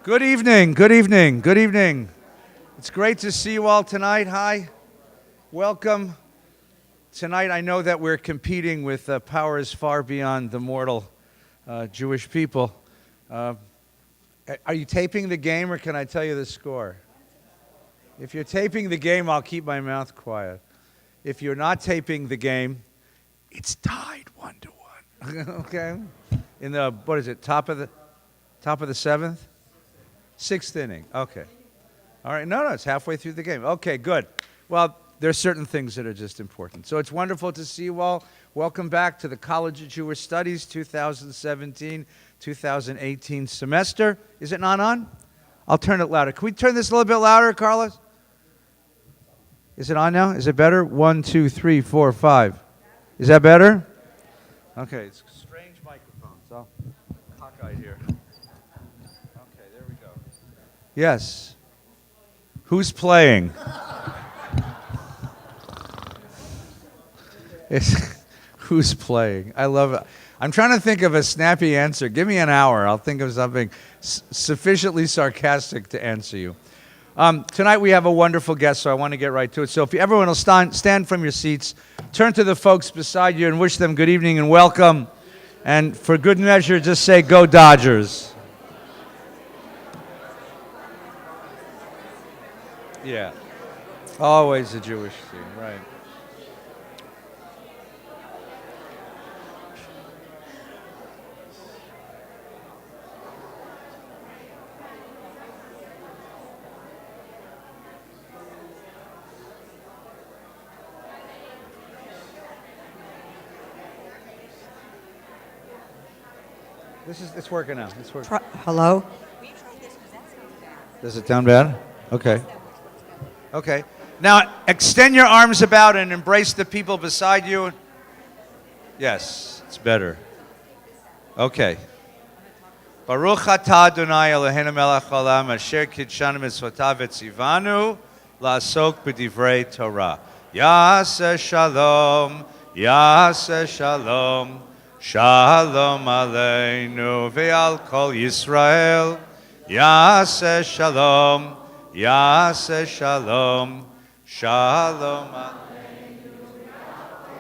Good evening, good evening, good evening. It's great to see you all tonight. Hi, welcome. Tonight I know that we're competing with powers far beyond the mortal Jewish people. Are you taping the game or can I tell you the score? If you're taping the game, I'll keep my mouth quiet. If you're not taping the game, it's tied 1-1. Okay? In the, what is it, top of the seventh? Sixth inning. Okay. All right. No, it's halfway through the game. Okay, good. Well, there's certain things that are just important. So it's wonderful to see you all. Welcome back to the College of Jewish Studies 2017-2018 semester. Is it not on? I'll turn it louder. Can we turn this a little bit louder, Carlos? Is it on now? Is it better? 1, 2, 3, 4, 5. Is that better? Okay. It's a strange microphone, so cockeyed here. Okay, there we go. Yes. Who's playing? Who's playing? I love it. I'm trying to think of a snappy answer. Give me an hour. I'll think of something sufficiently sarcastic to answer you. Tonight we have a wonderful guest, so I want to get right to it. So if everyone will stand from your seats, turn to the folks beside you and wish them good evening and welcome. And for good measure, just say, "Go Dodgers." Yeah. Always a Jewish team, right. It's working now. It's working. Hello? Does it sound bad? Okay. Okay. Now extend your arms about and embrace the people beside you. Yes, it's better. Okay. Baruch atah Adonai Eloheinu melech haolam asher kidshanu mitzvotav v'tzivanu la'asok b'divrei Torah. Yaseh shalom, yaseh shalom. Shalom aleinu ve'al kol Yisrael. Yaseh shalom, yaseh shalom. Shalom aleinu ve'al kol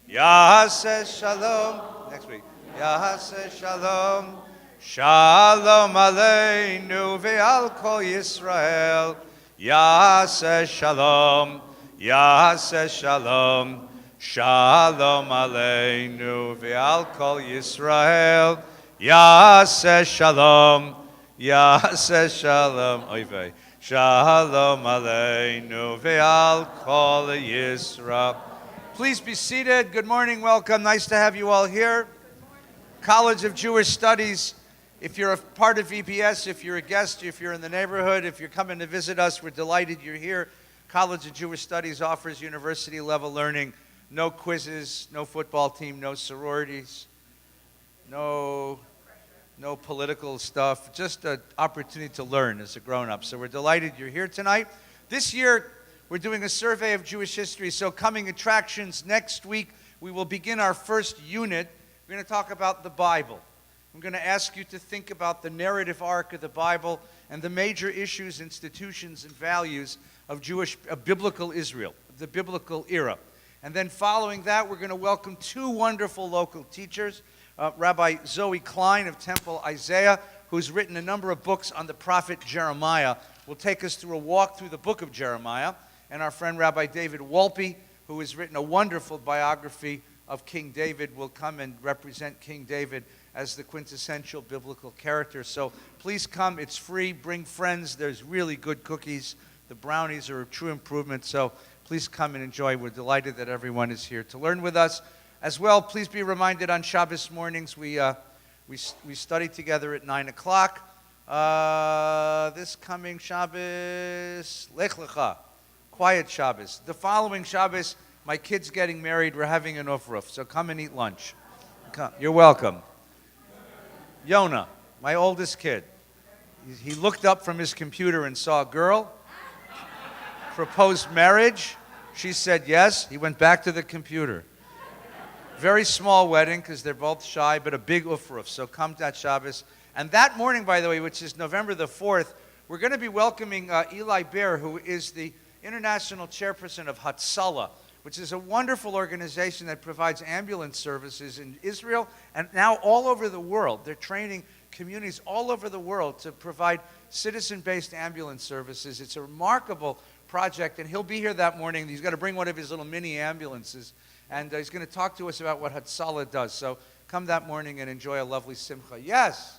Yisrael. Yaseh shalom. Next week. Yaseh shalom. Shalom aleinu ve'al kol Yisrael. Yaseh shalom. Yaseh shalom. Shalom aleinu ve'al kol Yisrael. Yaseh shalom. Yaseh shalom. Oy vey. Shalom aleinu ve'al kol Yisrael. Please be seated. Good morning. Welcome. Nice to have you all here. College of Jewish Studies. If you're a part of VPS, if you're a guest, if you're in the neighborhood, if you're coming to visit us, we're delighted you're here. College of Jewish Studies offers university-level learning. No quizzes, no football team, no sororities, no political stuff, just an opportunity to learn as a grown-up. So we're delighted you're here tonight. This year, we're doing a survey of Jewish history, so coming attractions next week, we will begin our first unit. We're going to talk about the Bible. I'm going to ask you to think about the narrative arc of the Bible and the major issues, institutions, and values of biblical Israel, the biblical era. And then following that, we're going to welcome two wonderful local teachers, Rabbi Zoe Klein of Temple Isaiah, who's written a number of books on the prophet Jeremiah, will take us through a walk through the book of Jeremiah, and our friend Rabbi David Wolpe, who has written a wonderful biography of King David, will come and represent King David as the quintessential biblical character. So please come. It's free. Bring friends. There's really good cookies. The brownies are a true improvement. So please come and enjoy. We're delighted that everyone is here to learn with us. As well, please be reminded on Shabbos mornings, we study together at 9 o'clock. This coming Shabbos, Lech Lecha, quiet Shabbos. The following Shabbos, my kid's getting married. We're having an ofruf, so come and eat lunch. Come. You're welcome. Yona, my oldest kid. He looked up from his computer and saw a girl, proposed marriage. She said yes. He went back to the computer. Very small wedding because they're both shy, but a big ufruf. So come to that Shabbos And that morning, by the way, which is November the 4th, we're going to be welcoming Eli Bear, who is the international chairperson of Hatzalah, which is a wonderful organization that provides ambulance services in Israel and now all over the world. They're training communities all over the world to provide citizen-based ambulance services. It's a remarkable project, and he'll be here that morning. He's got to bring one of his little mini ambulances, and he's going to talk to us about what Hatzalah does. So come that morning and enjoy a lovely simcha. Yes?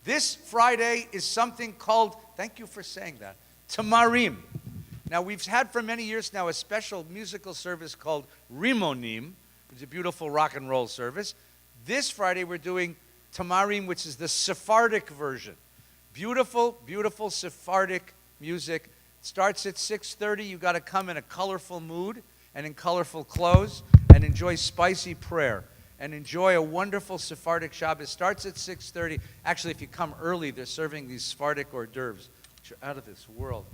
This Friday is something called, thank you for saying that, Tamarim. Now, we've had for many years now a special musical service called Rimonim, which is a beautiful rock and roll service. This Friday, we're doing Tamarim, which is the Sephardic version. Beautiful, beautiful Sephardic music. It starts at 6:30. You've got to come in a colorful mood and in colorful clothes and enjoy spicy prayer and enjoy a wonderful Sephardic Shabbos. It starts at 6:30. Actually, if you come early, they're serving these Sephardic hors d'oeuvres, which are out of this world.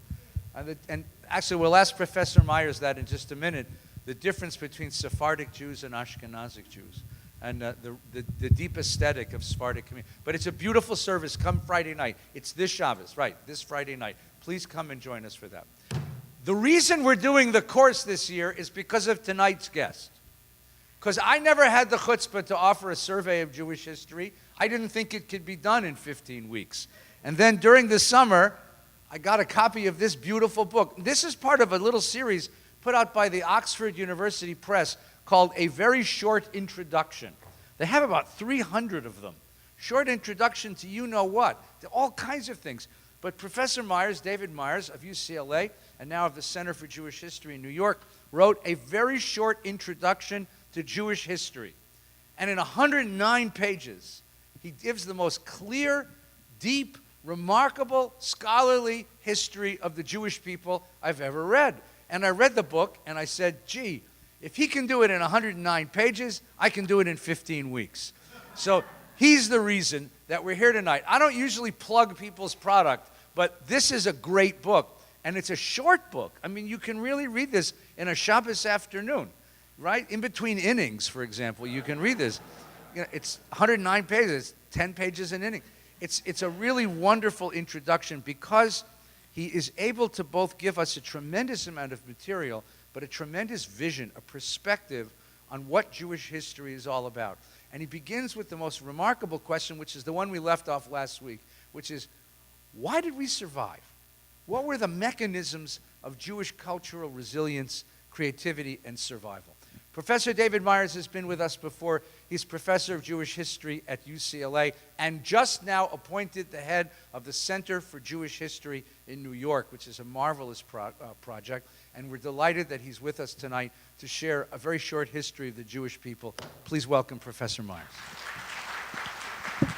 And actually, we'll ask Professor Myers that in just a minute, the difference between Sephardic Jews and Ashkenazic Jews, and the deep aesthetic of Sephardic community. But it's a beautiful service. Come Friday night. It's this Shabbos, right, this Friday night. Please come and join us for that. The reason we're doing the course this year is because of tonight's guest. Because I never had the chutzpah to offer a survey of Jewish history. I didn't think it could be done in 15 weeks. And then during the summer, I got a copy of this beautiful book. This is part of a little series put out by the Oxford University Press called A Very Short Introduction. They have about 300 of them. Short introduction to you-know-what, to all kinds of things. But Professor Myers, David Myers of UCLA, and now of the Center for Jewish History in New York, wrote a very short introduction to Jewish history. And in 109 pages, he gives the most clear, deep, remarkable, scholarly history of the Jewish people I've ever read. And I read the book, and I said, gee, if he can do it in 109 pages, I can do it in 15 weeks. So he's the reason that we're here tonight. I don't usually plug people's product, but this is a great book, and it's a short book. I mean, you can really read this in a Shabbos afternoon, right? In between innings, for example, you can read this. You know, it's 109 pages, 10 pages an inning. It's a really wonderful introduction because he is able to both give us a tremendous amount of material, but a tremendous vision, a perspective on what Jewish history is all about. And he begins with the most remarkable question, which is the one we left off last week, which is, why did we survive? What were the mechanisms of Jewish cultural resilience, creativity, and survival? Professor David Myers has been with us before. He's professor of Jewish history at UCLA and just now appointed the head of the Center for Jewish History in New York, which is a marvelous project. And we're delighted that he's with us tonight to share a very short history of the Jewish people. Please welcome Professor Myers. You've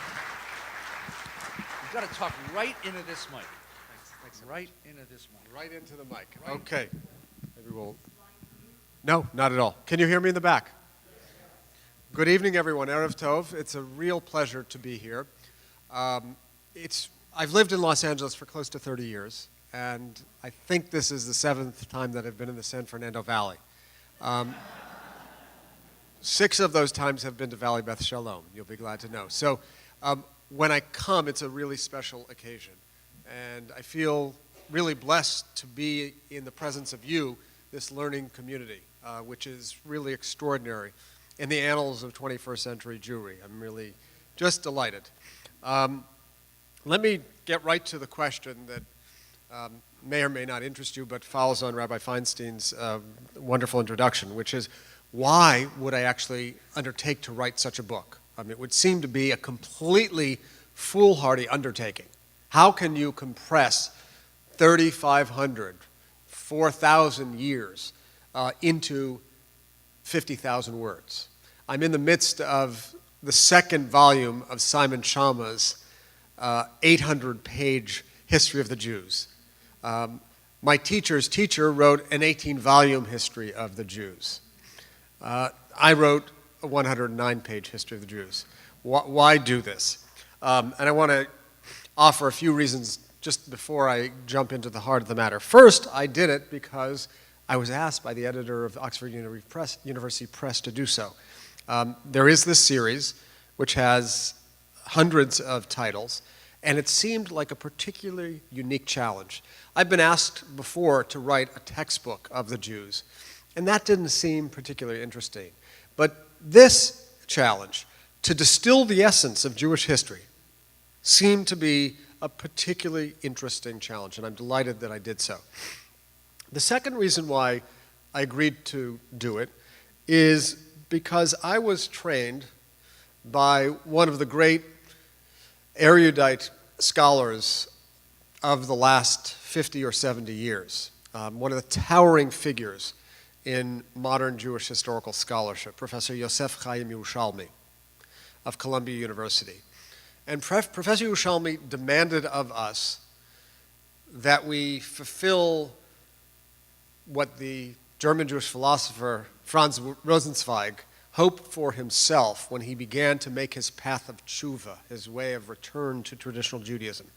got to talk right into this mic. Thanks. Right into this mic. Right into the mic. Okay. Maybe we'll... No, not at all. Can you hear me in the back? Good evening, everyone. Erev Tov. It's a real pleasure to be here. I've lived in Los Angeles for close to 30 years, and I think this is the 7th time that I've been in the San Fernando Valley. 6 of those times have been to Valley Beth Shalom, you'll be glad to know. So when I come, it's a really special occasion, and I feel really blessed to be in the presence of you, this learning community, which is really extraordinary in the annals of 21st century Jewry. I'm really just delighted. Let me get right to the question that may or may not interest you, but follows on Rabbi Feinstein's wonderful introduction, which is, why would I actually undertake to write such a book? I mean, it would seem to be a completely foolhardy undertaking. How can you compress 3,500, 4,000 years into 50,000 words? I'm in the midst of the second volume of Simon Schama's 800-page History of the Jews. My teacher's teacher wrote an 18-volume history of the Jews. I wrote a 109-page history of the Jews. Why do this? And I want to offer a few reasons just before I jump into the heart of the matter. First, I did it because I was asked by the editor of Oxford University Press to do so. There is this series, which has hundreds of titles, and it seemed like a particularly unique challenge. I've been asked before to write a textbook of the Jews, and that didn't seem particularly interesting. But this challenge, to distill the essence of Jewish history, seemed to be a particularly interesting challenge, and I'm delighted that I did so. The second reason why I agreed to do it is because I was trained by one of the great erudite scholars of the last 50 or 70 years, one of the towering figures in modern Jewish historical scholarship, Professor Yosef Chaim Yerushalmi of Columbia University. And Professor Yerushalmi demanded of us that we fulfill what the German Jewish philosopher Franz Rosenzweig hoped for himself when he began to make his path of tshuva, his way of return to traditional Judaism.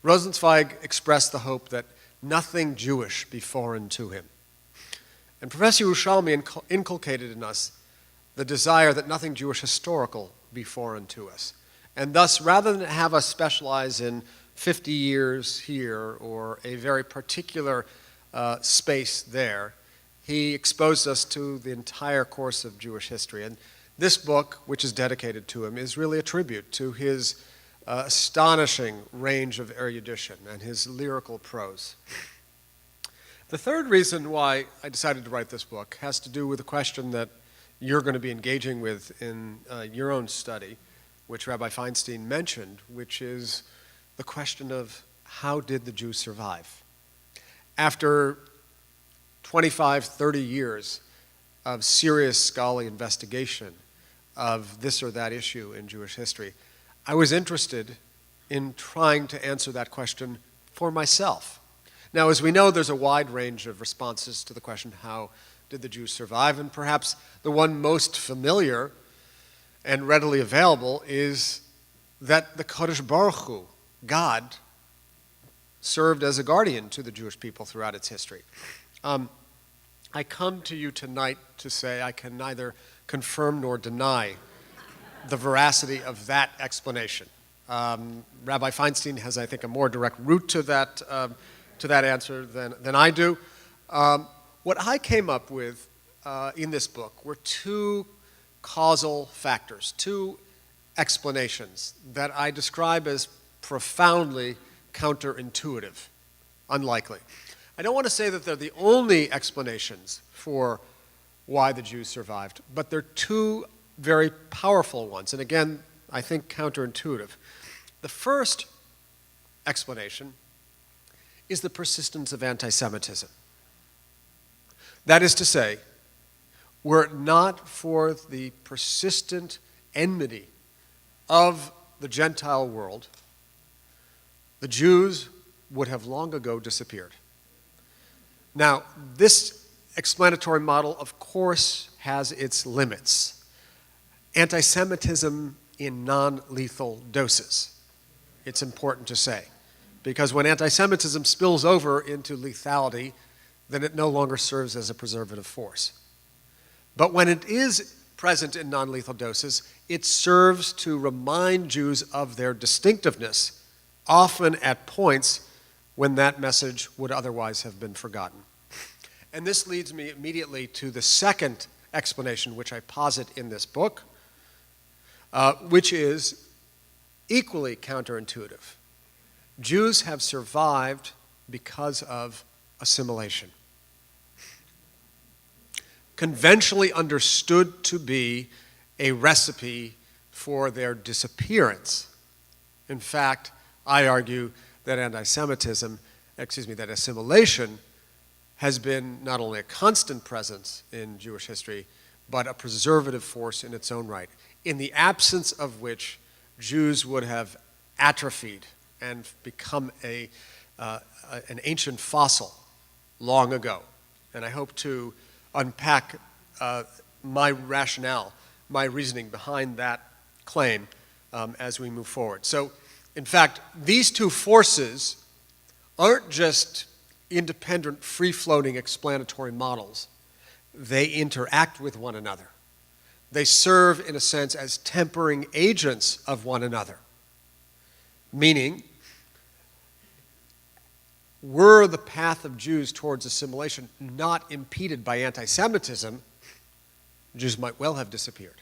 Rosenzweig expressed the hope that nothing Jewish be foreign to him. And Professor Yerushalmi inculcated in us the desire that nothing Jewish historical be foreign to us. And thus, rather than have us specialize in 50 years here or a very particular space there, he exposed us to the entire course of Jewish history. And this book, which is dedicated to him, is really a tribute to his astonishing range of erudition and his lyrical prose. The third reason why I decided to write this book has to do with a question that you're going to be engaging with in your own study, which Rabbi Feinstein mentioned, which is the question of how did the Jews survive? After 25, 30 years of serious scholarly investigation of this or that issue in Jewish history, I was interested in trying to answer that question for myself. Now, as we know, there's a wide range of responses to the question, how did the Jews survive? And perhaps the one most familiar and readily available is that the Kodesh Baruch Hu, God, served as a guardian to the Jewish people throughout its history. I come to you tonight to say I can neither confirm nor deny the veracity of that explanation. Rabbi Feinstein has, I think, a more direct route to that answer than I do. What I came up with in this book were two causal factors, two explanations that I describe as profoundly counterintuitive, unlikely. I don't want to say that they're the only explanations for why the Jews survived, but they're two very powerful ones, and again, I think counterintuitive. The first explanation is the persistence of anti-Semitism. That is to say, were it not for the persistent enmity of the Gentile world, the Jews would have long ago disappeared. Now, this explanatory model, of course, has its limits. Anti-Semitism in non-lethal doses, it's important to say. Because when anti-Semitism spills over into lethality, then it no longer serves as a preservative force. But when it is present in non-lethal doses, it serves to remind Jews of their distinctiveness, often at points when that message would otherwise have been forgotten. And this leads me immediately to the second explanation, which I posit in this book, which is equally counterintuitive. Jews have survived because of assimilation. Conventionally understood to be a recipe for their disappearance. In fact, I argue that that assimilation has been not only a constant presence in Jewish history, but a preservative force in its own right, in the absence of which Jews would have atrophied and become an ancient fossil long ago. And I hope to unpack my rationale, my reasoning behind that claim as we move forward. So, in fact, these two forces aren't just independent, free-floating explanatory models. They interact with one another. They serve, in a sense, as tempering agents of one another. Meaning, were the path of Jews towards assimilation not impeded by anti-Semitism, Jews might well have disappeared.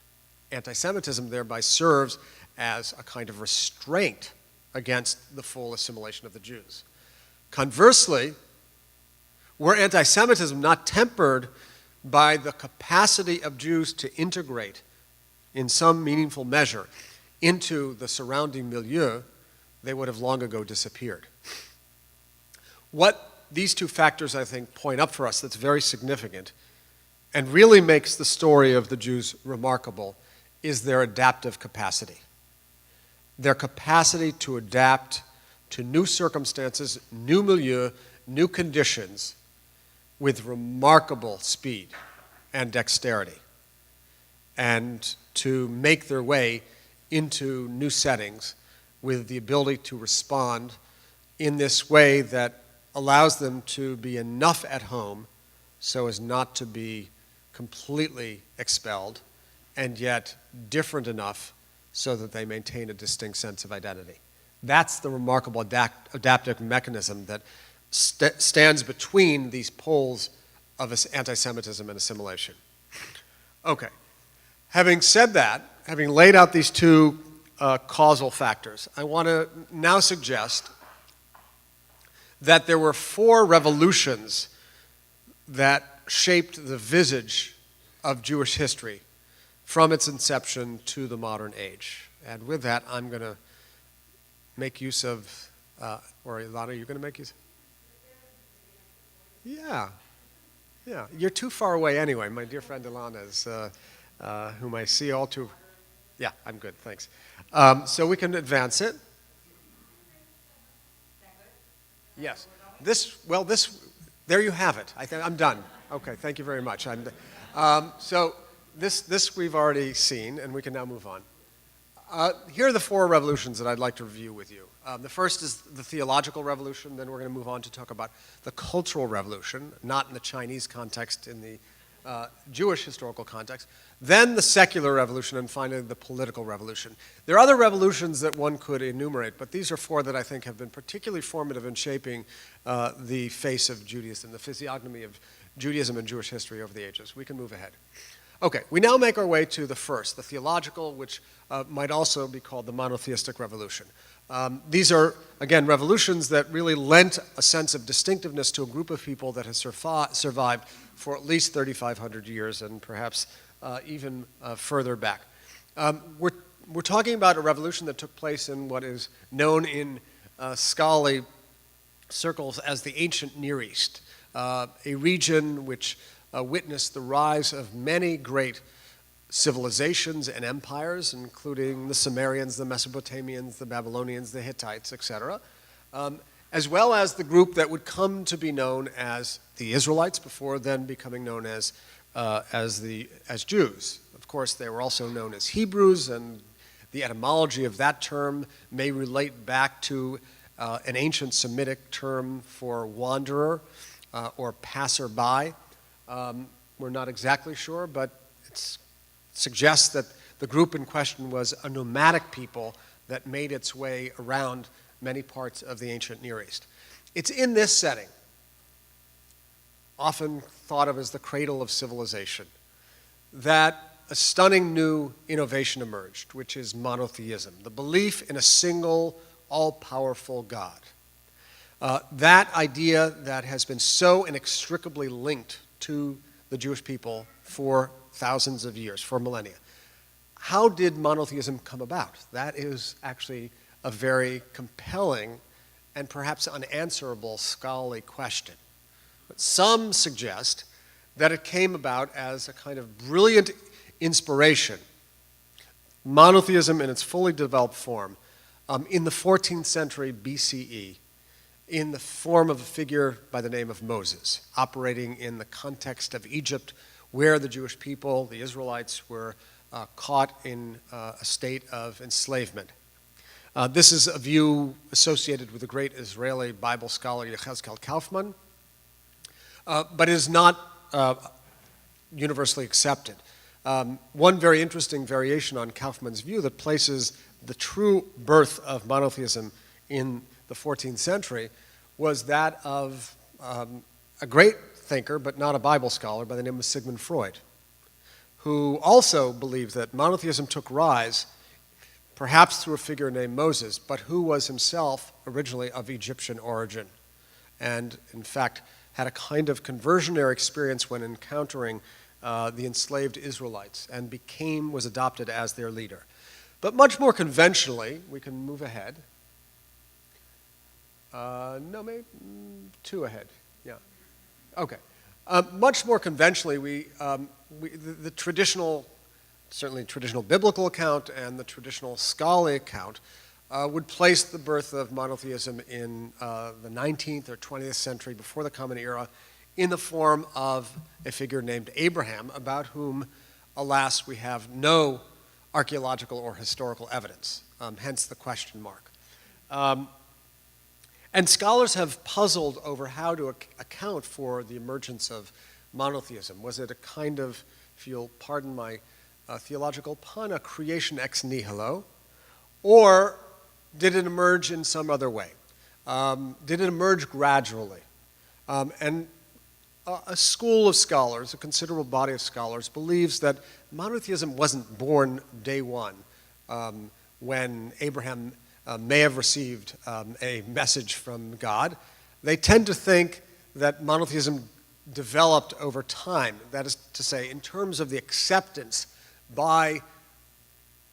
Anti-Semitism thereby serves as a kind of restraint against the full assimilation of the Jews. Conversely, were anti-Semitism not tempered by the capacity of Jews to integrate in some meaningful measure into the surrounding milieu, they would have long ago disappeared. What these two factors, I think, point up for us that's very significant and really makes the story of the Jews remarkable is their adaptive capacity. Their capacity to adapt to new circumstances, new milieu, new conditions with remarkable speed and dexterity, and to make their way into new settings with the ability to respond in this way that allows them to be enough at home so as not to be completely expelled, and yet different enough so that they maintain a distinct sense of identity. That's the remarkable adaptive mechanism that stands between these poles of anti-Semitism and assimilation. Okay. Having said that, having laid out these two causal factors, I want to now suggest that there were 4 revolutions that shaped the visage of Jewish history from its inception to the modern age. And with that, I'm going to make use of, or Ilana, are you going to make use? Yeah. You're too far away anyway. My dear friend Ilana is, whom I see all too, yeah, I'm good, thanks. So we can advance it. Yes. There you have it. I'm done. Okay, thank you very much. So this we've already seen, and we can now move on. Here are the 4 revolutions that I'd like to review with you. The first is the theological revolution, then we're going to move on to talk about the cultural revolution, not in the Chinese context, in the Jewish historical context, then the secular revolution, and finally the political revolution. There are other revolutions that one could enumerate, but these are 4 that I think have been particularly formative in shaping the face of Judaism, the physiognomy of Judaism and Jewish history over the ages. We can move ahead. Okay, we now make our way to the first, the theological, which might also be called the monotheistic revolution. These are, again, revolutions that really lent a sense of distinctiveness to a group of people that has survived for at least 3,500 years and perhaps even further back. We're talking about a revolution that took place in what is known in scholarly circles as the ancient Near East, a region which witnessed the rise of many great civilizations and empires, including the Sumerians, the Mesopotamians, the Babylonians, the Hittites, etc., as well as the group that would come to be known as the Israelites, before then becoming known as Jews. Of course, they were also known as Hebrews, and the etymology of that term may relate back to an ancient Semitic term for wanderer or passerby. We're not exactly sure, but it suggests that the group in question was a nomadic people that made its way around many parts of the ancient Near East. It's in this setting, often thought of as the cradle of civilization, that a stunning new innovation emerged, which is monotheism, the belief in a single, all-powerful God. That idea that has been so inextricably linked to the Jewish people for thousands of years, for millennia. How did monotheism come about? That is actually a very compelling and perhaps unanswerable scholarly question. But some suggest that it came about as a kind of brilliant inspiration, monotheism in its fully developed form, in the 14th century BCE, in the form of a figure by the name of Moses, operating in the context of Egypt, where the Jewish people, the Israelites, were caught in a state of enslavement. This is a view associated with the great Israeli Bible scholar Yechezkel Kaufman, but is not universally accepted. One very interesting variation on Kaufmann's view that places the true birth of monotheism in the 14th century was that of a great thinker, but not a Bible scholar, by the name of Sigmund Freud, who also believed that monotheism took rise perhaps through a figure named Moses, but who was himself originally of Egyptian origin, and in fact had a kind of conversionary experience when encountering the enslaved Israelites, and was adopted as their leader. But much more conventionally, we can move ahead. No, maybe two ahead. Yeah. Okay. Much more conventionally, the traditional, certainly traditional biblical account and the traditional scholarly account would place the birth of monotheism in the 19th or 20th century before the Common Era in the form of a figure named Abraham, about whom, alas, we have no archaeological or historical evidence, hence the question mark. And scholars have puzzled over how to account for the emergence of monotheism. Was it a kind of, if you'll pardon my theological pun, a creation ex nihilo, or did it emerge in some other way? Did it emerge gradually? And a school of scholars, a considerable body of scholars, believes that monotheism wasn't born day one when Abraham may have received a message from God. They tend to think that monotheism developed over time. That is to say, in terms of the acceptance by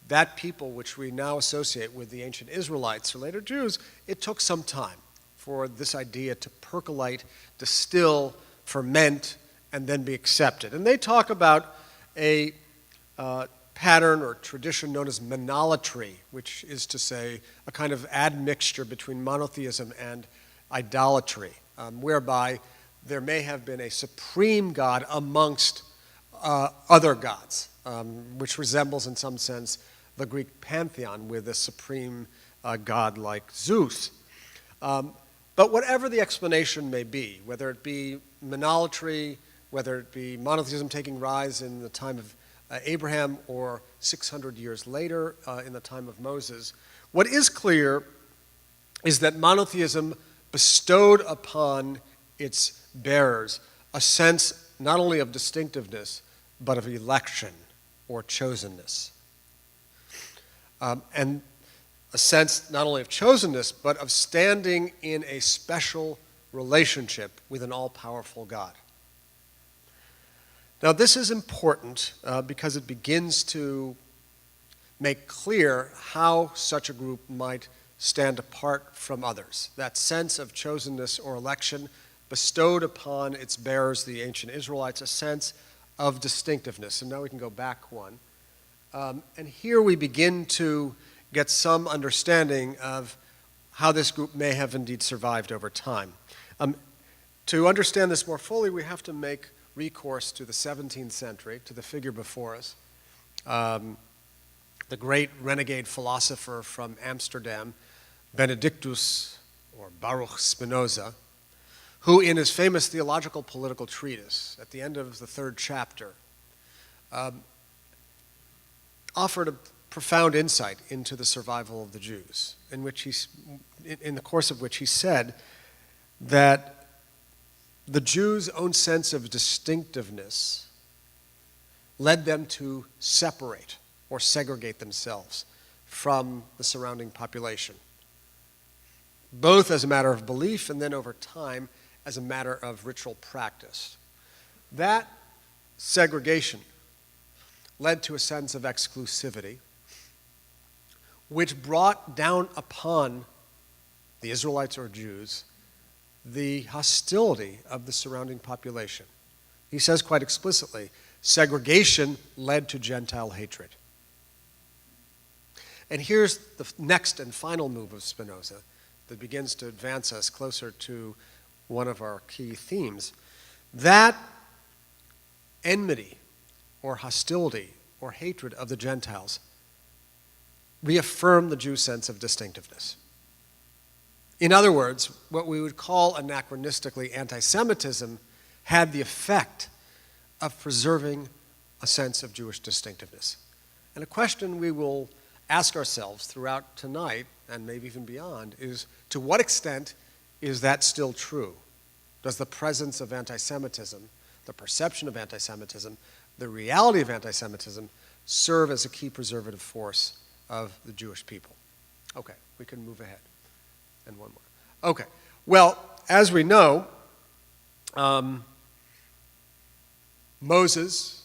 that people which we now associate with the ancient Israelites or later Jews, it took some time for this idea to percolate, distill, ferment, and then be accepted. And they talk about a pattern or tradition known as monolatry, which is to say a kind of admixture between monotheism and idolatry, whereby there may have been a supreme god amongst other gods, which resembles in some sense the Greek pantheon with a supreme god like Zeus. But whatever the explanation may be, whether it be monolatry, whether it be monotheism taking rise in the time of Abraham or 600 years later in the time of Moses, what is clear is that monotheism bestowed upon its bearers a sense not only of distinctiveness, but of election or chosenness. And a sense not only of chosenness, but of standing in a special relationship with an all-powerful God. Now, this is important because it begins to make clear how such a group might stand apart from others. That sense of chosenness or election bestowed upon its bearers, the ancient Israelites, a sense of distinctiveness. And now we can go back one. And here we begin to get some understanding of how this group may have indeed survived over time. To understand this more fully, we have to make recourse to the 17th century, to the figure before us, the great renegade philosopher from Amsterdam, Benedictus, or Baruch Spinoza, who in his famous theological political treatise, at the end of the 3rd chapter, offered a profound insight into the survival of the Jews, in the course of which he said that the Jews' own sense of distinctiveness led them to separate or segregate themselves from the surrounding population, both as a matter of belief and then over time as a matter of ritual practice. That segregation led to a sense of exclusivity, which brought down upon the Israelites or Jews the hostility of the surrounding population. He says quite explicitly, segregation led to Gentile hatred. And here's the next and final move of Spinoza that begins to advance us closer to one of our key themes. That enmity or hostility or hatred of the Gentiles reaffirmed the Jew sense of distinctiveness. In other words, what we would call anachronistically anti-Semitism had the effect of preserving a sense of Jewish distinctiveness. And a question we will ask ourselves throughout tonight, and maybe even beyond, is to what extent is that still true? Does the presence of anti-Semitism, the perception of anti-Semitism, the reality of anti-Semitism serve as a key preservative force of the Jewish people? Okay, we can move ahead. And one more. Okay, well, as we know, Moses,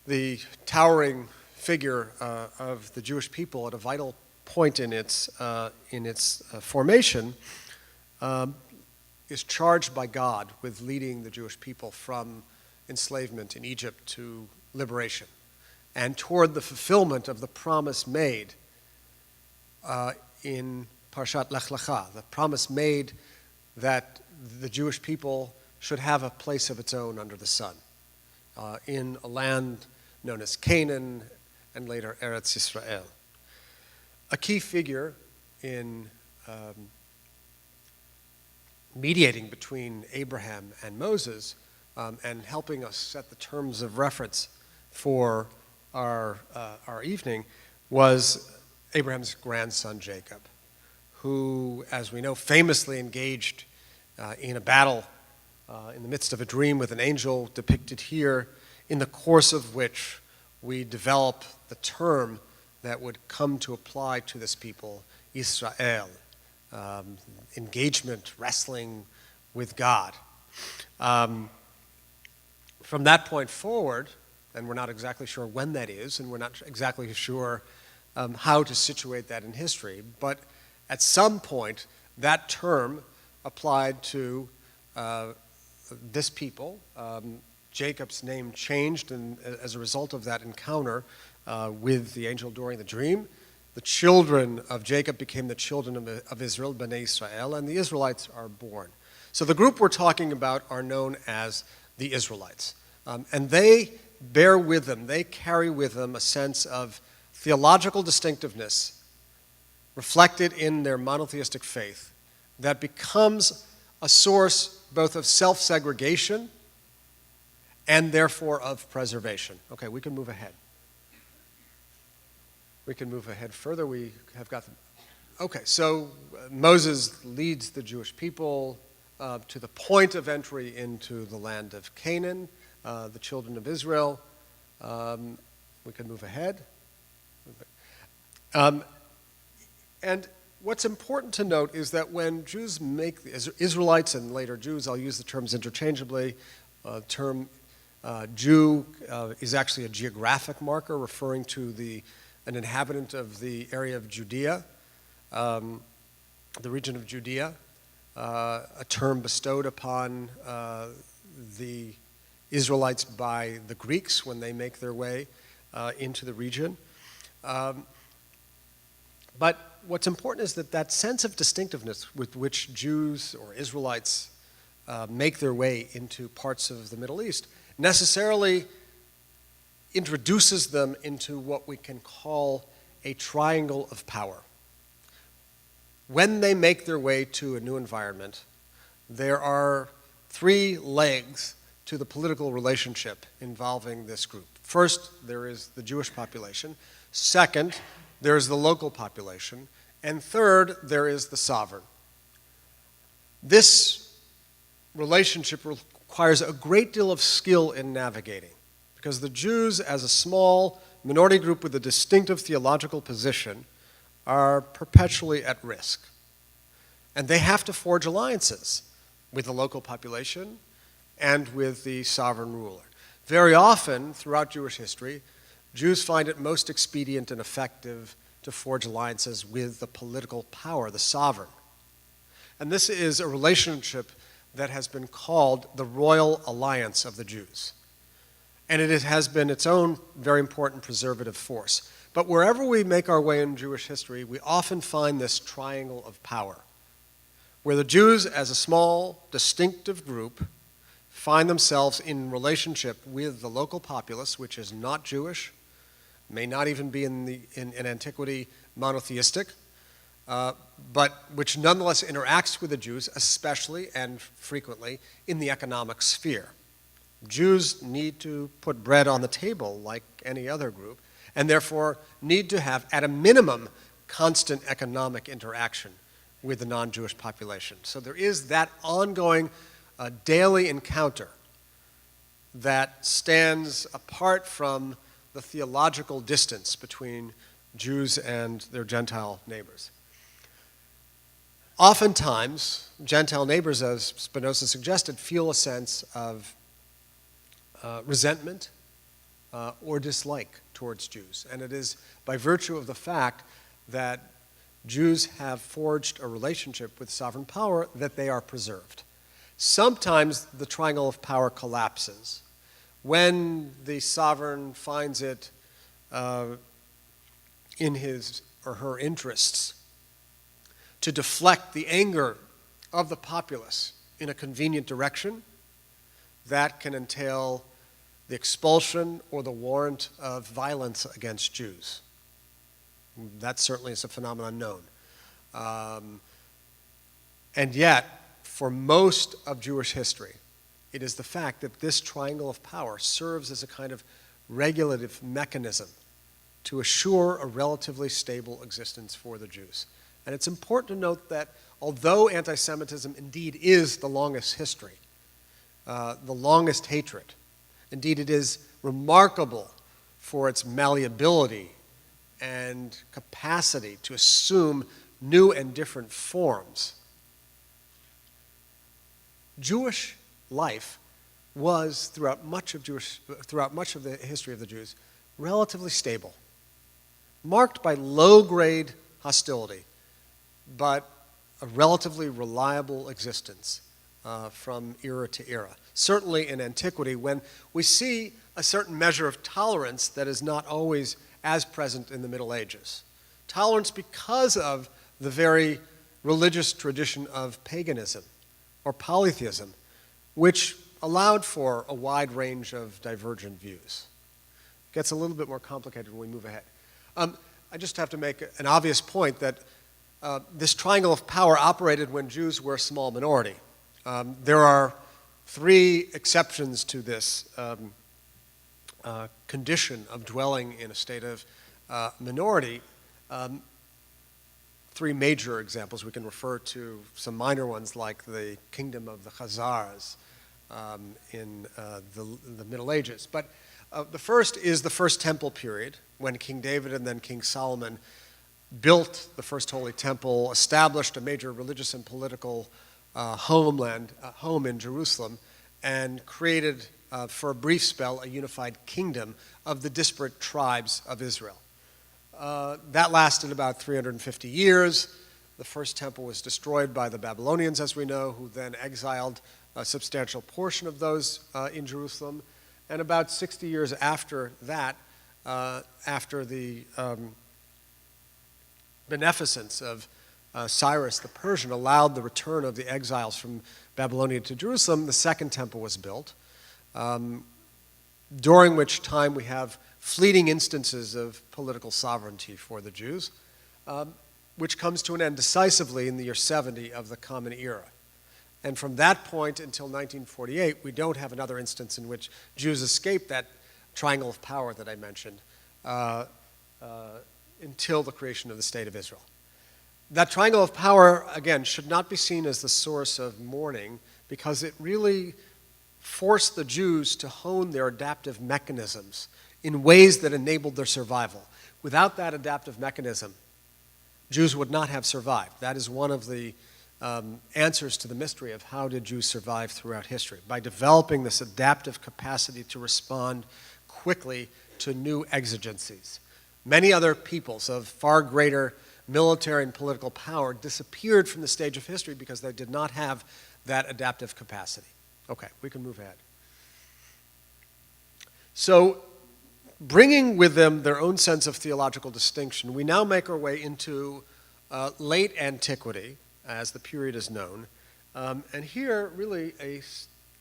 the towering figure of the Jewish people at a vital point in its formation, is charged by God with leading the Jewish people from enslavement in Egypt to liberation and toward the fulfillment of the promise made in Parshat Lech Lecha, the promise made that the Jewish people should have a place of its own under the sun in a land known as Canaan and later Eretz Yisrael. A key figure in mediating between Abraham and Moses and helping us set the terms of reference for our evening was Abraham's grandson Jacob, who, as we know, famously engaged in a battle in the midst of a dream with an angel depicted here, in the course of which we develop the term that would come to apply to this people, Israel, engagement, wrestling with God. From that point forward, and we're not exactly sure when that is, and we're not exactly sure how to situate that in history, but at some point, that term applied to this people. Jacob's name changed and as a result of that encounter with the angel during the dream. The children of Jacob became the children of Israel, Bnei Israel, and the Israelites are born. So the group we're talking about are known as the Israelites. And they bear with them, they carry with them a sense of theological distinctiveness reflected in their monotheistic faith that becomes a source both of self-segregation and therefore of preservation. Okay, we can move ahead. We can move ahead further. We have got them. Okay, so Moses leads the Jewish people to the point of entry into the land of Canaan, the children of Israel. We can move ahead. And what's important to note is that when Jews make, Israelites and later Jews, I'll use the terms interchangeably, term Jew is actually a geographic marker referring to an inhabitant of the area of Judea, the region of Judea, a term bestowed upon the Israelites by the Greeks when they make their way into the region. But what's important is that sense of distinctiveness with which Jews or Israelites make their way into parts of the Middle East necessarily introduces them into what we can call a triangle of power. When they make their way to a new environment, there are three legs to the political relationship involving this group. First, there is the Jewish population. Second, there is the local population. And third, there is the sovereign. This relationship requires a great deal of skill in navigating, because the Jews, as a small minority group with a distinctive theological position, are perpetually at risk. And they have to forge alliances with the local population and with the sovereign ruler. Very often, throughout Jewish history, Jews find it most expedient and effective to forge alliances with the political power, the sovereign. And this is a relationship that has been called the royal alliance of the Jews. And it has been its own very important preservative force. But wherever we make our way in Jewish history, we often find this triangle of power, where the Jews, as a small, distinctive group, find themselves in relationship with the local populace, which is not Jewish, may not even be in antiquity monotheistic, but which nonetheless interacts with the Jews, especially and frequently in the economic sphere. Jews need to put bread on the table like any other group, and therefore need to have, at a minimum, constant economic interaction with the non-Jewish population. So there is that ongoing daily encounter that stands apart from the theological distance between Jews and their Gentile neighbors. Oftentimes, Gentile neighbors, as Spinoza suggested, feel a sense of resentment or dislike towards Jews. And it is by virtue of the fact that Jews have forged a relationship with sovereign power that they are preserved. Sometimes the triangle of power collapses when the sovereign finds it in his or her interests to deflect the anger of the populace in a convenient direction. That can entail the expulsion or the warrant of violence against Jews. That certainly is a phenomenon known. And yet, for most of Jewish history, it is the fact that this triangle of power serves as a kind of regulative mechanism to assure a relatively stable existence for the Jews. And it's important to note that although anti-Semitism indeed is the longest history, the longest hatred, indeed it is remarkable for its malleability and capacity to assume new and different forms, Jewish life was, throughout much of the history of the Jews, relatively stable, marked by low-grade hostility, but a relatively reliable existence from era to era. Certainly in antiquity, when we see a certain measure of tolerance that is not always as present in the Middle Ages. Tolerance because of the very religious tradition of paganism or polytheism, which allowed for a wide range of divergent views. It gets a little bit more complicated when we move ahead. I just have to make an obvious point that this triangle of power operated when Jews were a small minority. There are three exceptions to this condition of dwelling in a state of minority. Three major examples. We can refer to some minor ones like the kingdom of the Khazars in the Middle Ages. But the first is the First Temple period, when King David and then King Solomon built the First Holy Temple, established a major religious and political home in Jerusalem, and created, for a brief spell, a unified kingdom of the disparate tribes of Israel. That lasted about 350 years. The First Temple was destroyed by the Babylonians, as we know, who then exiled a substantial portion of those in Jerusalem. And about 60 years after that, after the beneficence of Cyrus the Persian allowed the return of the exiles from Babylonia to Jerusalem, the Second Temple was built, during which time we have fleeting instances of political sovereignty for the Jews, which comes to an end decisively in the year 70 of the Common Era. And from that point until 1948, we don't have another instance in which Jews escaped that triangle of power that I mentioned until the creation of the State of Israel. That triangle of power, again, should not be seen as the source of mourning because it really forced the Jews to hone their adaptive mechanisms in ways that enabled their survival. Without that adaptive mechanism, Jews would not have survived. That is one of the answers to the mystery of how did Jews survive throughout history, by developing this adaptive capacity to respond quickly to new exigencies. Many other peoples of far greater military and political power disappeared from the stage of history because they did not have that adaptive capacity. Okay, we can move ahead. So, bringing with them their own sense of theological distinction, we now make our way into late antiquity, as the period is known. And here, really, a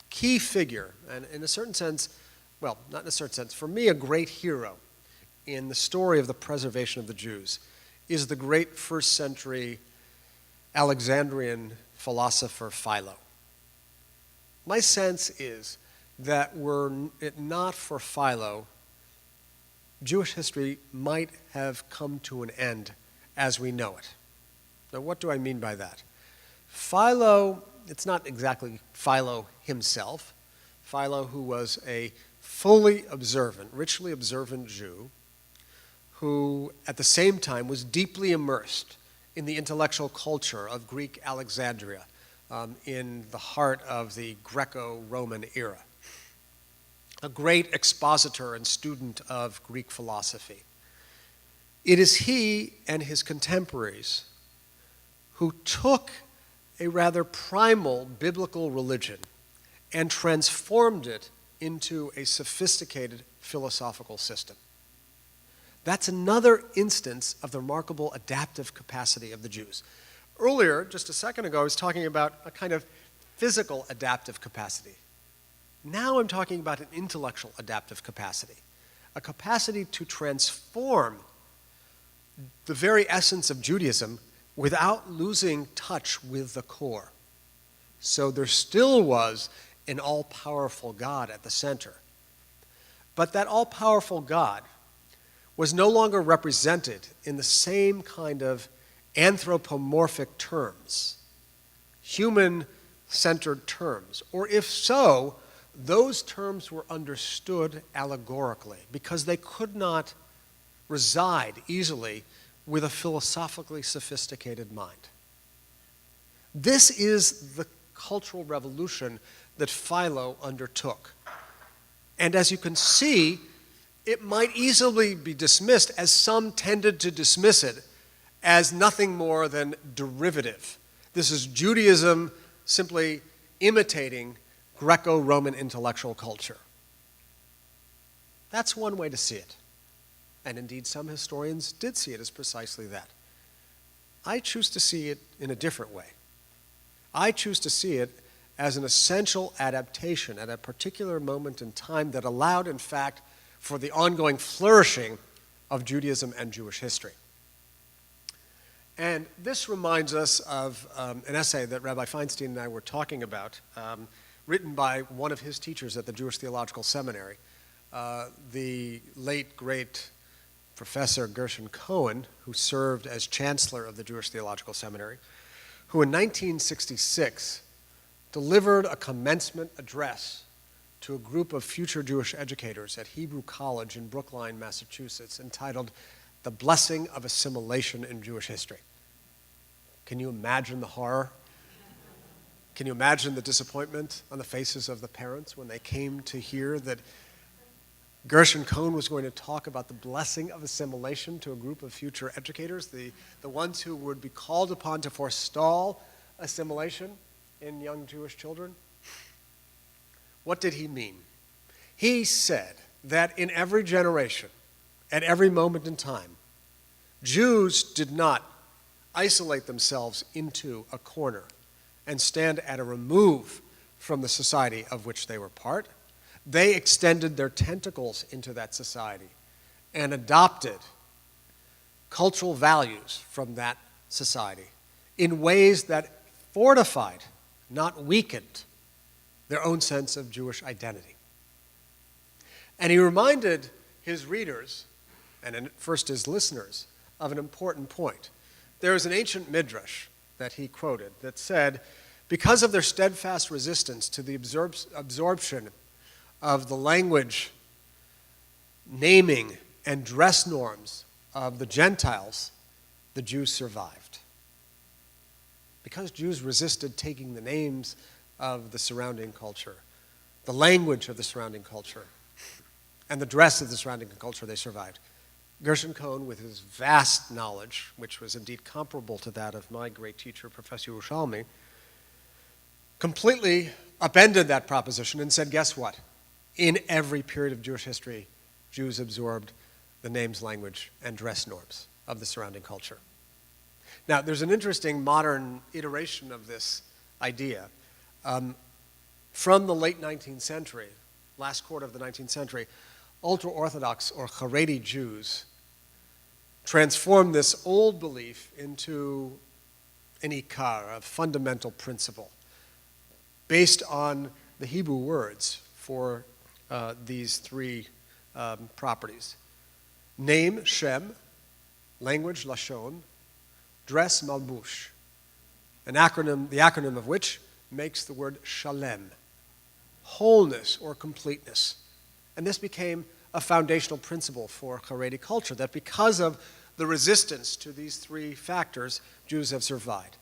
key figure, and in a certain sense, well, not in a certain sense, for me, a great hero in the story of the preservation of the Jews is the great first century Alexandrian philosopher Philo. My sense is that were it not for Philo, Jewish history might have come to an end as we know it. Now, what do I mean by that? Philo, it's not exactly Philo himself. Philo, who was a fully observant, richly observant Jew, who at the same time was deeply immersed in the intellectual culture of Greek Alexandria, in the heart of the Greco-Roman era. A great expositor and student of Greek philosophy. It is he and his contemporaries who took a rather primal biblical religion and transformed it into a sophisticated philosophical system. That's another instance of the remarkable adaptive capacity of the Jews. Earlier, just a second ago, I was talking about a kind of physical adaptive capacity. Now I'm talking about an intellectual adaptive capacity, a capacity to transform the very essence of Judaism without losing touch with the core. So there still was an all-powerful God at the center. But that all-powerful God was no longer represented in the same kind of anthropomorphic terms, human-centered terms, or if so, those terms were understood allegorically because they could not reside easily with a philosophically sophisticated mind. This is the cultural revolution that Philo undertook. And as you can see, it might easily be dismissed, as some tended to dismiss it, as nothing more than derivative. This is Judaism simply imitating Greco-Roman intellectual culture. That's one way to see it. And indeed, some historians did see it as precisely that. I choose to see it in a different way. I choose to see it as an essential adaptation at a particular moment in time that allowed, in fact, for the ongoing flourishing of Judaism and Jewish history. And this reminds us of an essay that Rabbi Feinstein and I were talking about, written by one of his teachers at the Jewish Theological Seminary, the late, great Professor Gershon Cohen, who served as chancellor of the Jewish Theological Seminary, who in 1966 delivered a commencement address to a group of future Jewish educators at Hebrew College in Brookline, Massachusetts, entitled The Blessing of Assimilation in Jewish History. Can you imagine the horror? Can you imagine the disappointment on the faces of the parents when they came to hear that Gershon Cohen was going to talk about the blessing of assimilation to a group of future educators, the ones who would be called upon to forestall assimilation in young Jewish children? What did he mean? He said that in every generation, at every moment in time, Jews did not isolate themselves into a corner and stand at a remove from the society of which they were part. They extended their tentacles into that society and adopted cultural values from that society in ways that fortified, not weakened, their own sense of Jewish identity. And he reminded his readers, and first his listeners, of an important point. There is an ancient midrash that he quoted that said, because of their steadfast resistance to the absorption of the language, naming, and dress norms of the Gentiles, the Jews survived. Because Jews resisted taking the names of the surrounding culture, the language of the surrounding culture, and the dress of the surrounding culture, they survived. Gershon Cohen, with his vast knowledge, which was indeed comparable to that of my great teacher, Professor Yerushalmi, completely upended that proposition and said, guess what? In every period of Jewish history, Jews absorbed the names, language, and dress norms of the surrounding culture. Now, there's an interesting modern iteration of this idea. From the late 19th century, last quarter of the 19th century, ultra-Orthodox or Haredi Jews transformed this old belief into an ikar, a fundamental principle, based on the Hebrew words for these three properties. Name, Shem, language, Lashon, dress, Malbush, the acronym of which makes the word Shalem, wholeness or completeness. And this became a foundational principle for Haredi culture, that because of the resistance to these three factors, Jews have survived.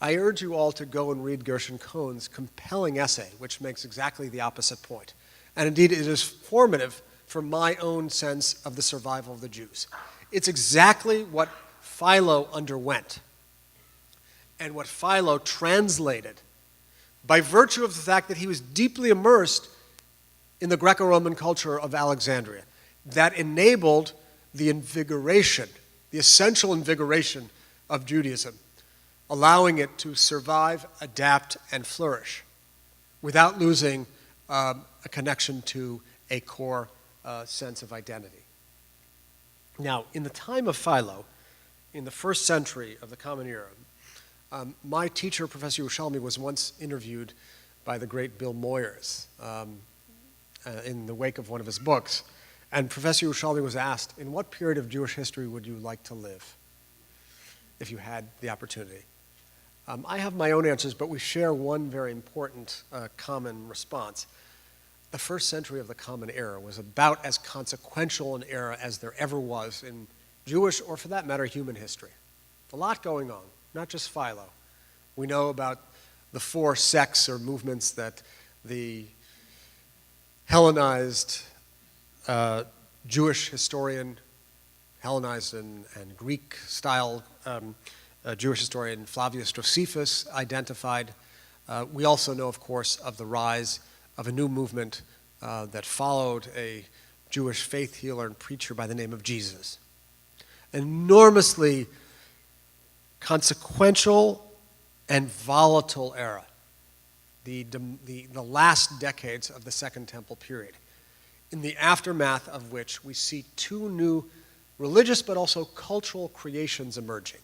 I urge you all to go and read Gershon Cohen's compelling essay, which makes exactly the opposite point. And indeed, it is formative for my own sense of the survival of the Jews. It's exactly what Philo underwent and what Philo translated by virtue of the fact that he was deeply immersed in the Greco-Roman culture of Alexandria that enabled the invigoration, the essential invigoration of Judaism, allowing it to survive, adapt, and flourish without losing a connection to a core sense of identity. Now, in the time of Philo, in the first century of the Common Era, my teacher, Professor Yerushalmi, was once interviewed by the great Bill Moyers in the wake of one of his books. And Professor Yerushalmi was asked, in what period of Jewish history would you like to live if you had the opportunity? I have my own answers, but we share one very important common response. The first century of the Common Era was about as consequential an era as there ever was in Jewish, or for that matter, human history. A lot going on, not just Philo. We know about the four sects or movements that the Hellenized Jewish historian, Hellenized and Greek-style Jewish historian Flavius Josephus identified. We also know, of course, of the rise of a new movement that followed a Jewish faith healer and preacher by the name of Jesus. Enormously consequential and volatile era, the last decades of the Second Temple period, in the aftermath of which we see two new religious but also cultural creations emerging.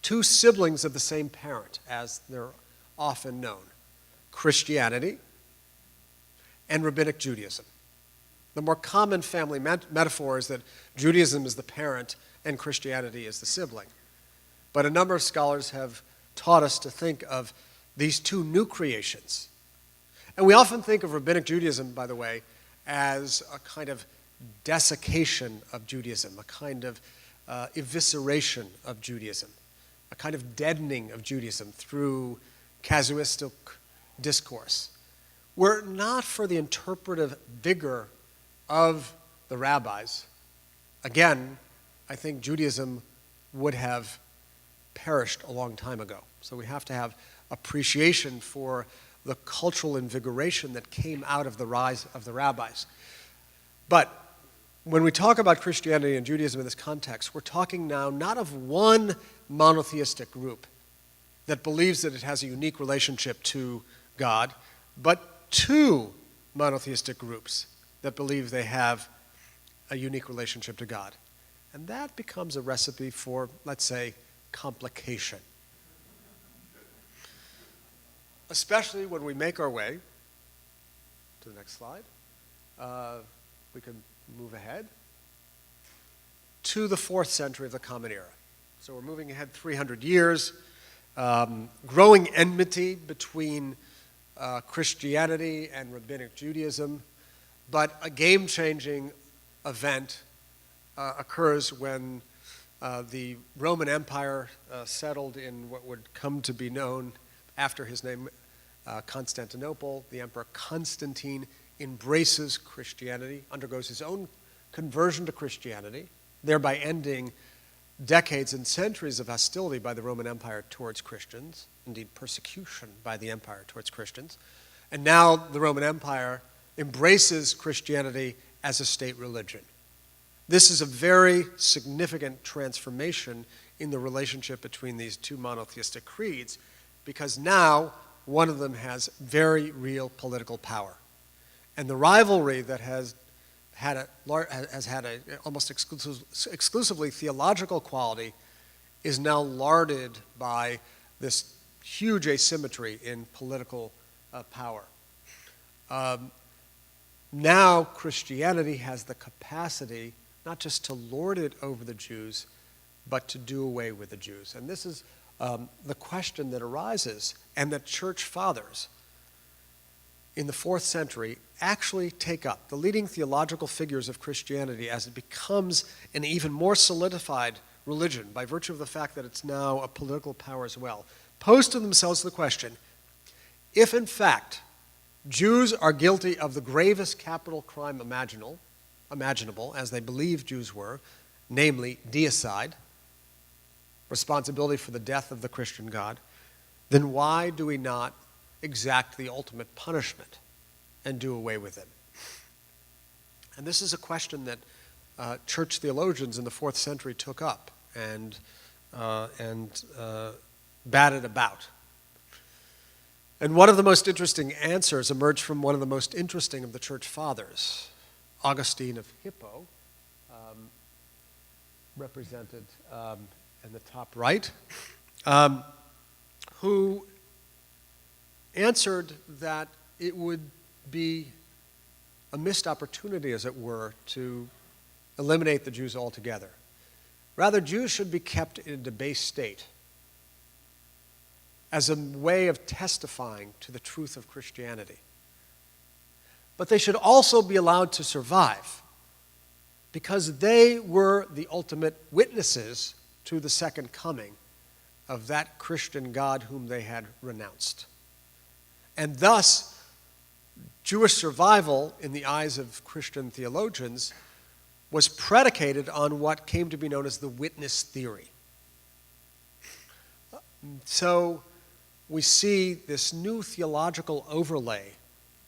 Two siblings of the same parent, as they're often known, Christianity and Rabbinic Judaism. The more common family metaphor is that Judaism is the parent and Christianity is the sibling. But a number of scholars have taught us to think of these two new creations. And we often think of Rabbinic Judaism, by the way, as a kind of desiccation of Judaism, a kind of evisceration of Judaism, a kind of deadening of Judaism through casuistic discourse. Were it not for the interpretive vigor of the rabbis, again, I think Judaism would have perished a long time ago. So we have to have appreciation for the cultural invigoration that came out of the rise of the rabbis. But when we talk about Christianity and Judaism in this context, we're talking now not of one monotheistic group that believes that it has a unique relationship to God, but two monotheistic groups that believe they have a unique relationship to God. And that becomes a recipe for, let's say, complication. Especially when we make our way to the next slide. We can move ahead to the 4th century of the Common Era. So we're moving ahead 300 years. Growing enmity between Christianity and Rabbinic Judaism, but a game-changing event occurs when the Roman Empire settled in what would come to be known after his name, Constantinople. The Emperor Constantine embraces Christianity, undergoes his own conversion to Christianity, thereby ending decades and centuries of hostility by the Roman Empire towards Christians, indeed persecution by the empire towards Christians. And now the Roman Empire embraces Christianity as a state religion. This is a very significant transformation in the relationship between these two monotheistic creeds, because now one of them has very real political power. And the rivalry that has had a almost exclusively theological quality is now larded by this huge asymmetry in political power. Now Christianity has the capacity not just to lord it over the Jews, but to do away with the Jews. And this is the question that arises, and that church fathers in the 4th century actually take up. The leading theological figures of Christianity as it becomes an even more solidified religion by virtue of the fact that it's now a political power as well, pose to themselves the question, if in fact Jews are guilty of the gravest capital crime imaginable, as they believe Jews were, namely deicide, responsibility for the death of the Christian God, then why do we not exact the ultimate punishment and do away with it? And this is a question that church theologians in the 4th century took up and batted about. And one of the most interesting answers emerged from one of the most interesting of the church fathers, Augustine of Hippo, represented in the top right, who answered that it would be a missed opportunity, as it were, to eliminate the Jews altogether. Rather, Jews should be kept in a debased state as a way of testifying to the truth of Christianity. But they should also be allowed to survive, because they were the ultimate witnesses to the second coming of that Christian God whom they had renounced. And thus, Jewish survival, in the eyes of Christian theologians, was predicated on what came to be known as the witness theory. So we see this new theological overlay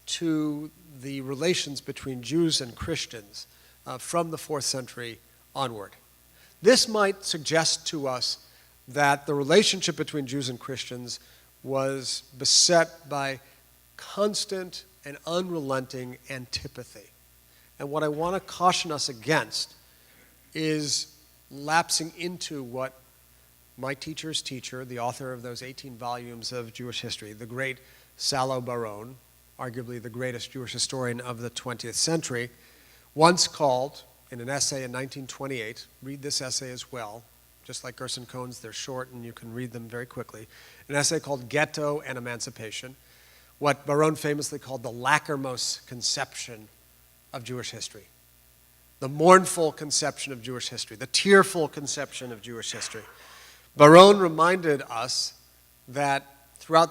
to the relations between Jews and Christians from the 4th century onward. This might suggest to us that the relationship between Jews and Christians was beset by constant and unrelenting antipathy. And what I want to caution us against is lapsing into what my teacher's teacher, the author of those 18 volumes of Jewish history, the great Salo Baron, arguably the greatest Jewish historian of the 20th century, once called, in an essay in 1928, read this essay as well, just like Gerson Cohn's, they're short and you can read them very quickly, an essay called Ghetto and Emancipation, what Baron famously called the lachrymose conception of Jewish history, the mournful conception of Jewish history, the tearful conception of Jewish history. Baron reminded us that throughout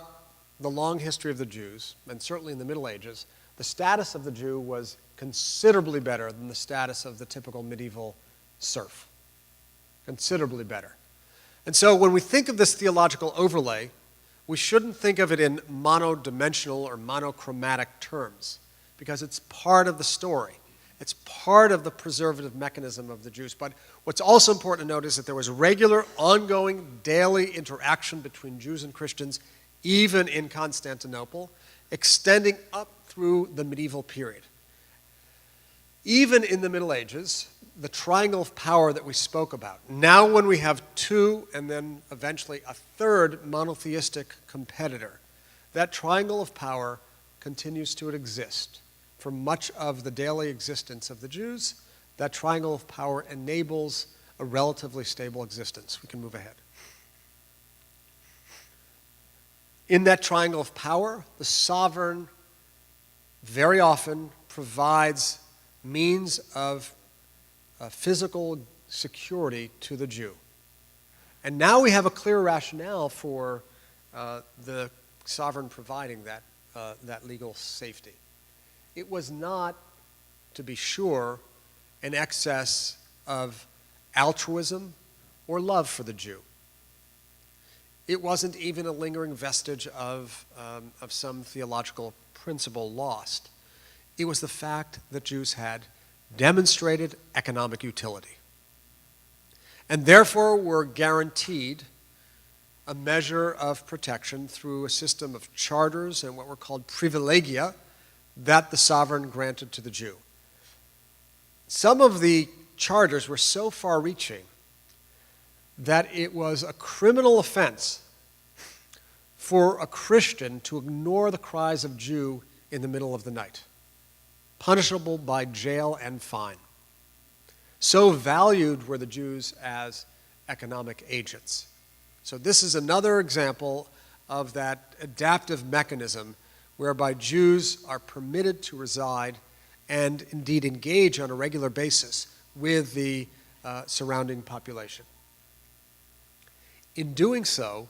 the long history of the Jews, and certainly in the Middle Ages, the status of the Jew was considerably better than the status of the typical medieval serf. Considerably better. And so when we think of this theological overlay, we shouldn't think of it in monodimensional or monochromatic terms, because it's part of the story. It's part of the preservative mechanism of the Jews. But what's also important to note is that there was regular, ongoing, daily interaction between Jews and Christians, even in Constantinople, extending up through the medieval period. Even in the Middle Ages, the triangle of power that we spoke about, now when we have two and then eventually a third monotheistic competitor, that triangle of power continues to exist. For much of the daily existence of the Jews, that triangle of power enables a relatively stable existence. We can move ahead. In that triangle of power, the sovereign very often provides means of physical security to the Jew. And now we have a clear rationale for the sovereign providing that legal safety. It was not, to be sure, an excess of altruism or love for the Jew. It wasn't even a lingering vestige of some theological principle lost. It was the fact that Jews had demonstrated economic utility, and therefore were guaranteed a measure of protection through a system of charters and what were called privilegia that the sovereign granted to the Jew. Some of the charters were so far-reaching that it was a criminal offense for a Christian to ignore the cries of Jew in the middle of the night, punishable by jail and fine. So valued were the Jews as economic agents. So this is another example of that adaptive mechanism whereby Jews are permitted to reside and indeed engage on a regular basis with the surrounding population. In doing so,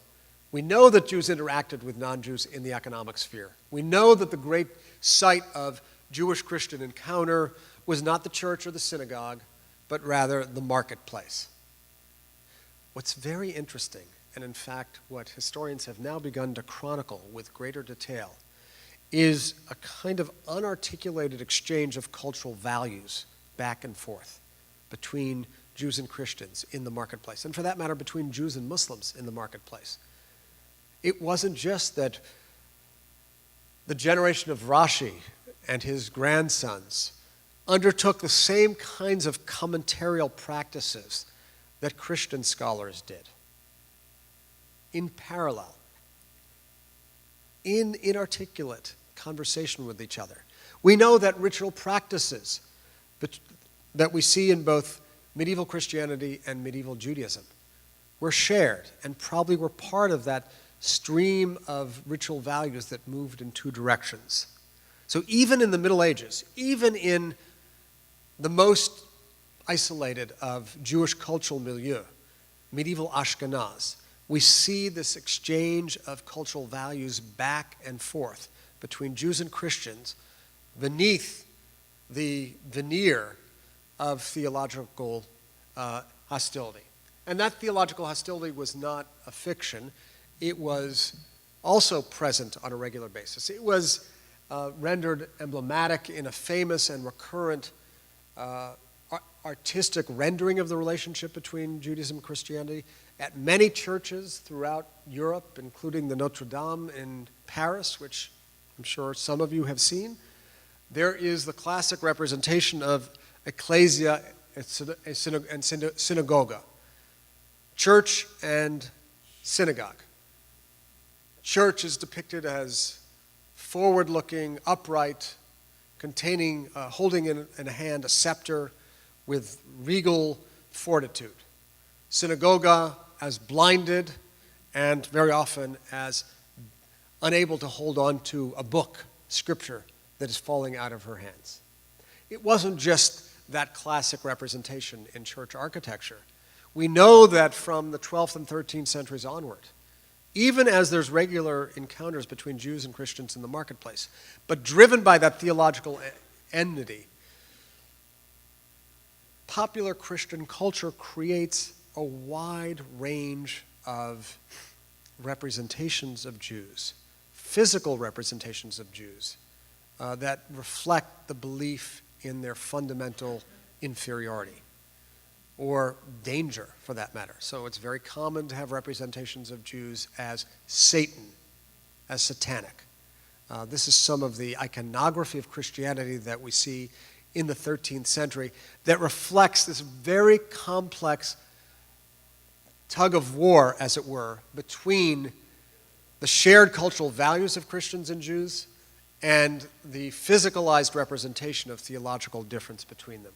we know that Jews interacted with non-Jews in the economic sphere. We know that the great site of Jewish-Christian encounter was not the church or the synagogue, but rather the marketplace. What's very interesting, and in fact what historians have now begun to chronicle with greater detail, is a kind of unarticulated exchange of cultural values back and forth between Jews and Christians in the marketplace, and for that matter, between Jews and Muslims in the marketplace. It wasn't just that the generation of Rashi and his grandsons undertook the same kinds of commentarial practices that Christian scholars did. In parallel, in inarticulate conversation with each other. We know that ritual practices that we see in both medieval Christianity and medieval Judaism were shared and probably were part of that stream of ritual values that moved in two directions. So even in the Middle Ages, even in the most isolated of Jewish cultural milieu, medieval Ashkenaz, we see this exchange of cultural values back and forth between Jews and Christians beneath the veneer of theological hostility. And that theological hostility was not a fiction. It was also present on a regular basis. It was rendered emblematic in a famous and recurrent artistic rendering of the relationship between Judaism and Christianity at many churches throughout Europe, including the Notre Dame in Paris, which I'm sure some of you have seen. There is the classic representation of ecclesia and synagoga, church and synagogue. Church is depicted as forward-looking, upright, containing, holding in a hand a scepter with regal fortitude. Synagoga as blinded and very often as unable to hold on to a book, scripture, that is falling out of her hands. It wasn't just that classic representation in church architecture. We know that from the 12th and 13th centuries onward, even as there's regular encounters between Jews and Christians in the marketplace, but driven by that theological enmity, popular Christian culture creates a wide range of representations of Jews, physical representations of Jews, that reflect the belief in their fundamental inferiority or danger, for that matter. So it's very common to have representations of Jews as Satan, as satanic. This is some of the iconography of Christianity that we see in the 13th century that reflects this very complex tug of war, as it were, between the shared cultural values of Christians and Jews and the physicalized representation of theological difference between them.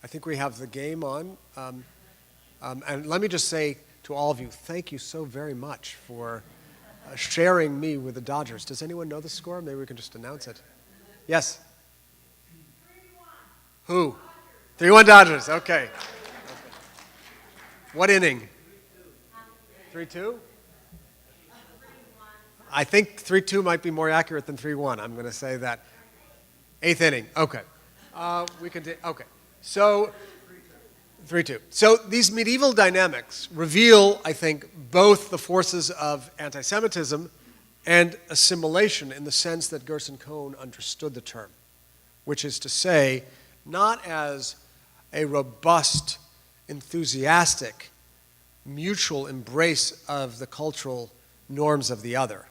I think we have the game on. And let me just say to all of you, thank you so very much for sharing me with the Dodgers. Does anyone know the score? Maybe we can just announce it. Yes? 3-1. Who? 3-1 Dodgers, okay. What inning? 3-2? I think 3-2 might be more accurate than 3-1. I'm going to say that. 8th inning, okay. We can okay. So, 3-2. So these medieval dynamics reveal, I think, both the forces of anti-Semitism and assimilation in the sense that Gerson Cohn understood the term, which is to say, not as a robust, enthusiastic, mutual embrace of the cultural norms of the other,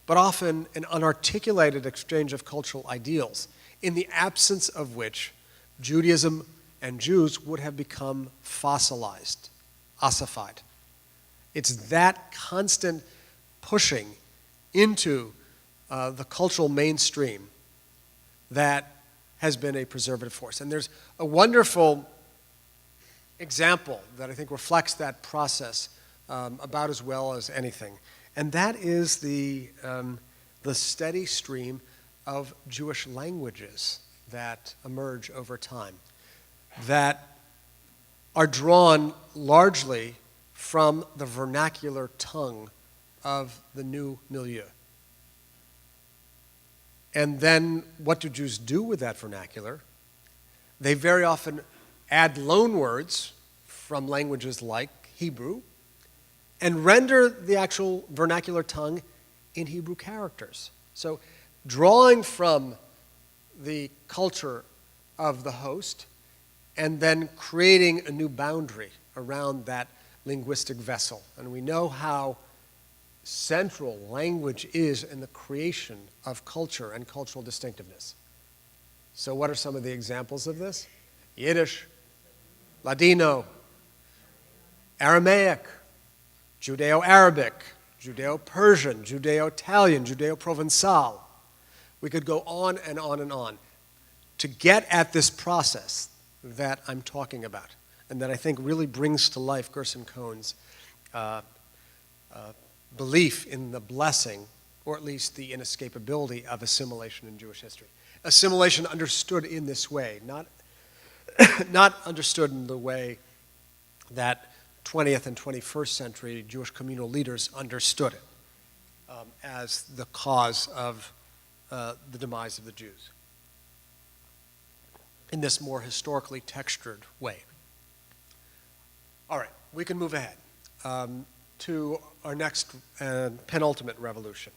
but often an unarticulated exchange of cultural ideals, in the absence of which Judaism and Jews would have become fossilized, ossified. It's that constant pushing into the cultural mainstream that has been a preservative force. And there's a wonderful example that I think reflects that process about as well as anything. And that is the steady stream of Jewish languages that emerge over time, that are drawn largely from the vernacular tongue of the new milieu. And then what do Jews do with that vernacular? They very often add loanwords from languages like Hebrew and render the actual vernacular tongue in Hebrew characters. So drawing from the culture of the host and then creating a new boundary around that linguistic vessel. And we know how central language is in the creation of culture and cultural distinctiveness. So what are some of the examples of this? Yiddish, Ladino, Aramaic, Judeo-Arabic, Judeo-Persian, Judeo-Italian, Judeo-Provençal. We could go on and on and on to get at this process that I'm talking about and that I think really brings to life Gerson Cohn's belief in the blessing, or at least the inescapability of assimilation in Jewish history. Assimilation understood in this way, not understood in the way that 20th and 21st century Jewish communal leaders understood it as the cause of the demise of the Jews, in this more historically textured way. All right, we can move ahead to our next penultimate revolution.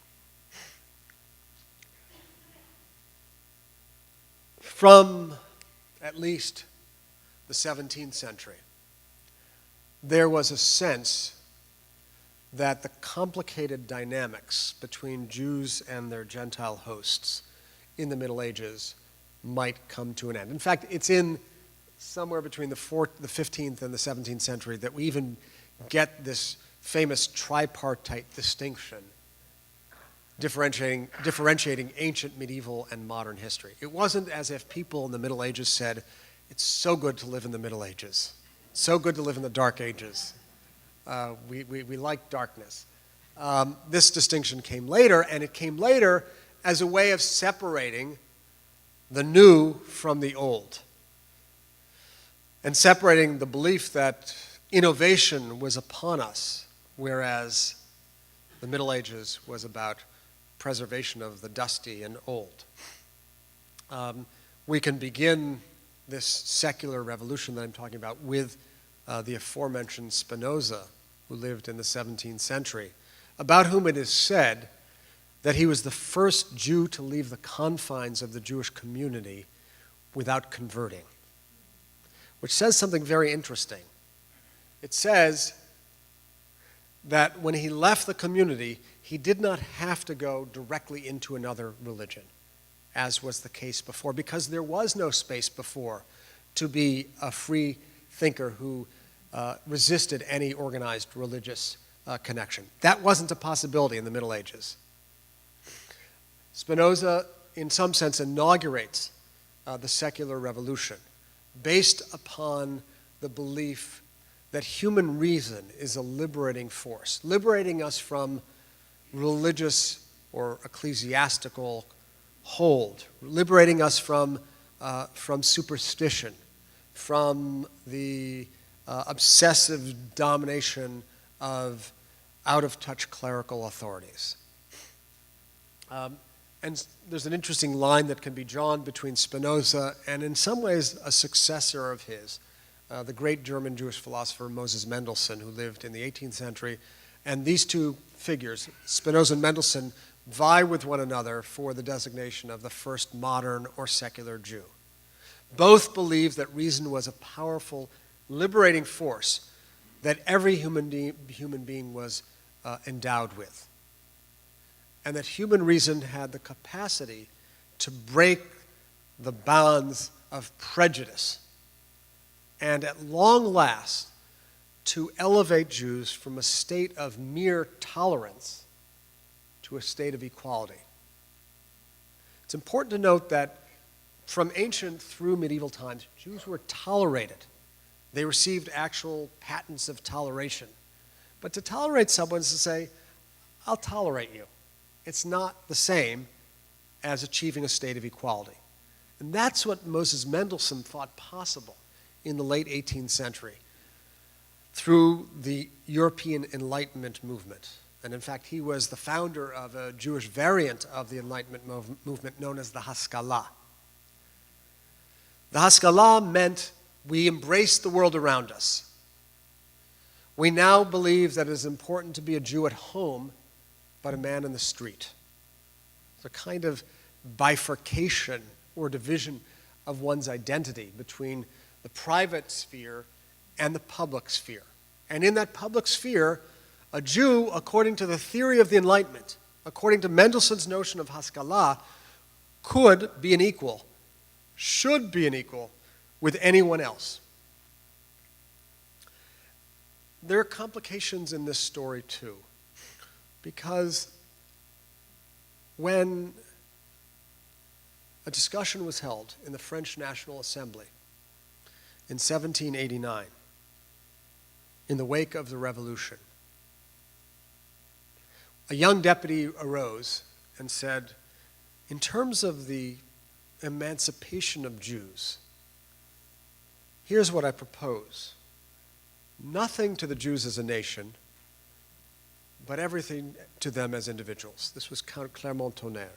From at least the 17th century, there was a sense that the complicated dynamics between Jews and their Gentile hosts in the Middle Ages might come to an end. In fact, it's in somewhere between the 15th and the 17th century that we even get this famous tripartite distinction differentiating ancient, medieval, and modern history. It wasn't as if people in the Middle Ages said, it's so good to live in the Middle Ages, so good to live in the Dark Ages. We like darkness. This distinction came later, and it came later as a way of separating the new from the old, and separating the belief that innovation was upon us, whereas the Middle Ages was about preservation of the dusty and old. We can begin this secular revolution that I'm talking about with the aforementioned Spinoza, who lived in the 17th century, about whom it is said that he was the first Jew to leave the confines of the Jewish community without converting, which says something very interesting. It says that when he left the community, he did not have to go directly into another religion, as was the case before, because there was no space before to be a free thinker who resisted any organized religious connection. That wasn't a possibility in the Middle Ages. Spinoza, in some sense, inaugurates the secular revolution based upon the belief that human reason is a liberating force, liberating us from religious or ecclesiastical hold, liberating us from superstition, from the obsessive domination of out-of-touch clerical authorities. And there's an interesting line that can be drawn between Spinoza and, in some ways, a successor of his, the great German Jewish philosopher Moses Mendelssohn, who lived in the 18th century. And these two figures, Spinoza and Mendelssohn, vie with one another for the designation of the first modern or secular Jew. Both believed that reason was a powerful, liberating force that every human being was endowed with, and that human reason had the capacity to break the bonds of prejudice and, at long last, to elevate Jews from a state of mere tolerance to a state of equality. It's important to note that from ancient through medieval times, Jews were tolerated. They received actual patents of toleration. But to tolerate someone is to say, I'll tolerate you. It's not the same as achieving a state of equality. And that's what Moses Mendelssohn thought possible in the late 18th century through the European Enlightenment movement. And in fact, he was the founder of a Jewish variant of the Enlightenment movement known as the Haskalah. The Haskalah meant we embrace the world around us. We now believe that it is important to be a Jew at home, but a man in the street. It's a kind of bifurcation or division of one's identity between the private sphere and the public sphere. And in that public sphere, a Jew, according to the theory of the Enlightenment, according to Mendelssohn's notion of Haskalah, could be an equal, should be an equal with anyone else. There are complications in this story too, because when a discussion was held in the French National Assembly in 1789, in the wake of the Revolution, a young deputy arose and said, in terms of the emancipation of Jews, here's what I propose. Nothing to the Jews as a nation, but everything to them as individuals. This was Count Clermont-Tonnerre,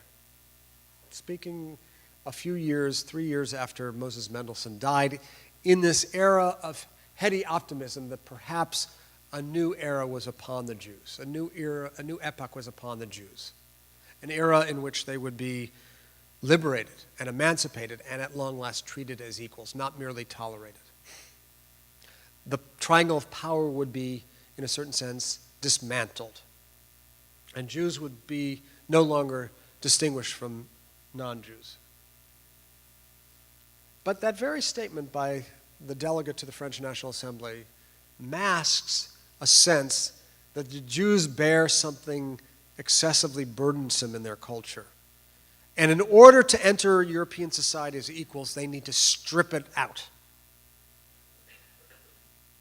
speaking a few years, 3 years after Moses Mendelssohn died, in this era of heady optimism that perhaps a new era was upon the Jews, a new epoch was upon the Jews, an era in which they would be liberated and emancipated and at long last treated as equals, not merely tolerated. The triangle of power would be, in a certain sense, dismantled, and Jews would be no longer distinguished from non-Jews. But that very statement by the delegate to the French National Assembly masks a sense that the Jews bear something excessively burdensome in their culture. And in order to enter European society as equals, they need to strip it out.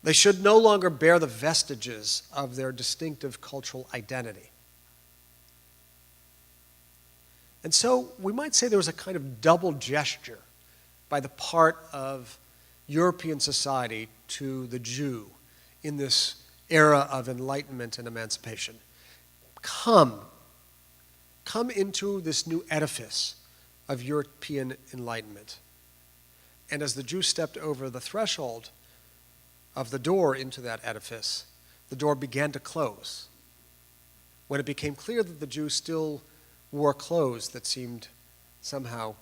They should no longer bear the vestiges of their distinctive cultural identity. And so we might say there was a kind of double gesture by the part of European society to the Jew in this era of enlightenment and emancipation. Come into this new edifice of European enlightenment. And as the Jew stepped over the threshold of the door into that edifice, the door began to close. When it became clear that the Jew still wore clothes that seemed somehow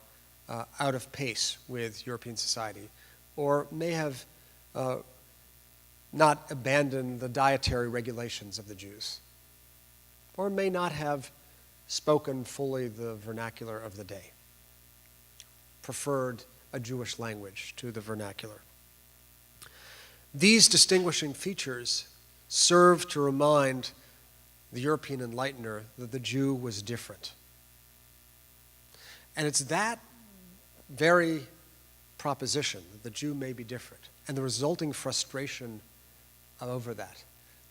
out of pace with European society, or may have not abandoned the dietary regulations of the Jews, or may not have spoken fully the vernacular of the day, preferred a Jewish language to the vernacular. These distinguishing features serve to remind the European enlightener that the Jew was different. And it's that very proposition, that the Jew may be different, and the resulting frustration over that,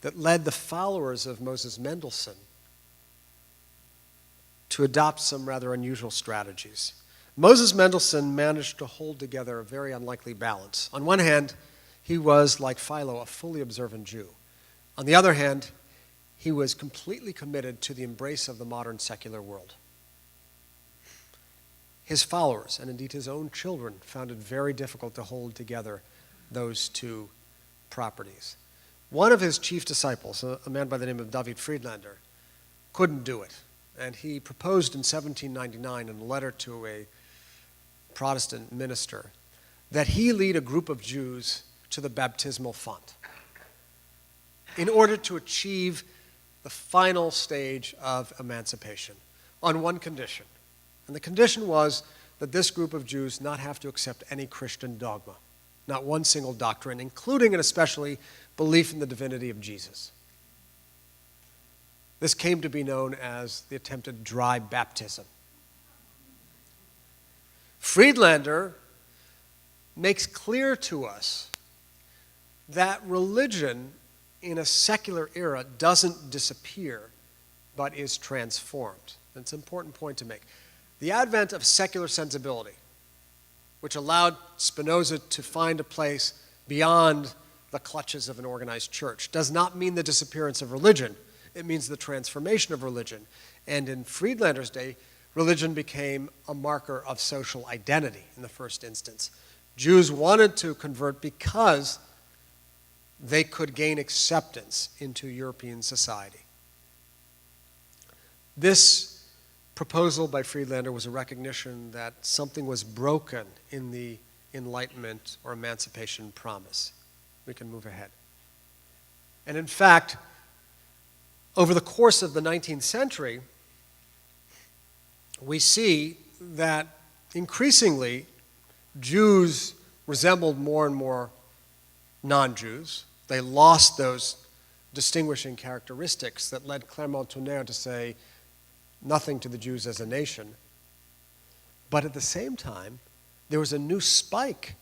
that led the followers of Moses Mendelssohn to adopt some rather unusual strategies. Moses Mendelssohn managed to hold together a very unlikely balance. On one hand, he was, like Philo, a fully observant Jew. On the other hand, he was completely committed to the embrace of the modern secular world. His followers, and indeed his own children, found it very difficult to hold together those two properties. One of his chief disciples, a man by the name of David Friedlander, couldn't do it. And he proposed in 1799 in a letter to a Protestant minister that he lead a group of Jews to the baptismal font in order to achieve the final stage of emancipation on one condition. And the condition was that this group of Jews not have to accept any Christian dogma, not one single doctrine, including and especially belief in the divinity of Jesus. This came to be known as the attempted dry baptism. Friedlander makes clear to us that religion in a secular era doesn't disappear, but is transformed. That's an important point to make. The advent of secular sensibility, which allowed Spinoza to find a place beyond the clutches of an organized church, does not mean the disappearance of religion. It means the transformation of religion. And in Friedlander's day, religion became a marker of social identity in the first instance. Jews wanted to convert because they could gain acceptance into European society. This proposal by Friedlander was a recognition that something was broken in the Enlightenment or Emancipation promise. We can move ahead. And in fact, over the course of the 19th century, we see that increasingly Jews resembled more and more non-Jews. They lost those distinguishing characteristics that led Clermont-Tonnerre to say nothing to the Jews as a nation. But at the same time, there was a new spike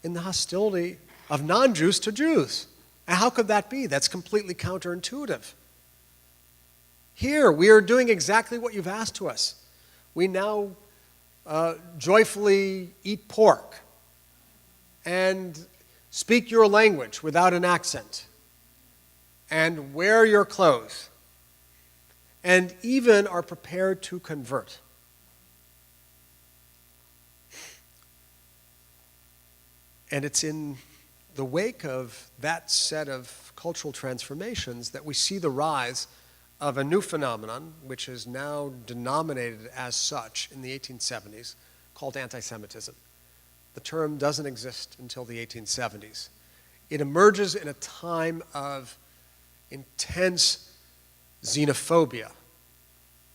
in the hostility of non-Jews to Jews. And how could that be? That's completely counterintuitive. Here, we are doing exactly what you've asked to us. We now joyfully eat pork and speak your language without an accent and wear your clothes and even are prepared to convert. And it's in the wake of that set of cultural transformations that we see the rise of a new phenomenon, which is now denominated as such in the 1870s, called anti-Semitism. The term doesn't exist until the 1870s. It emerges in a time of intense xenophobia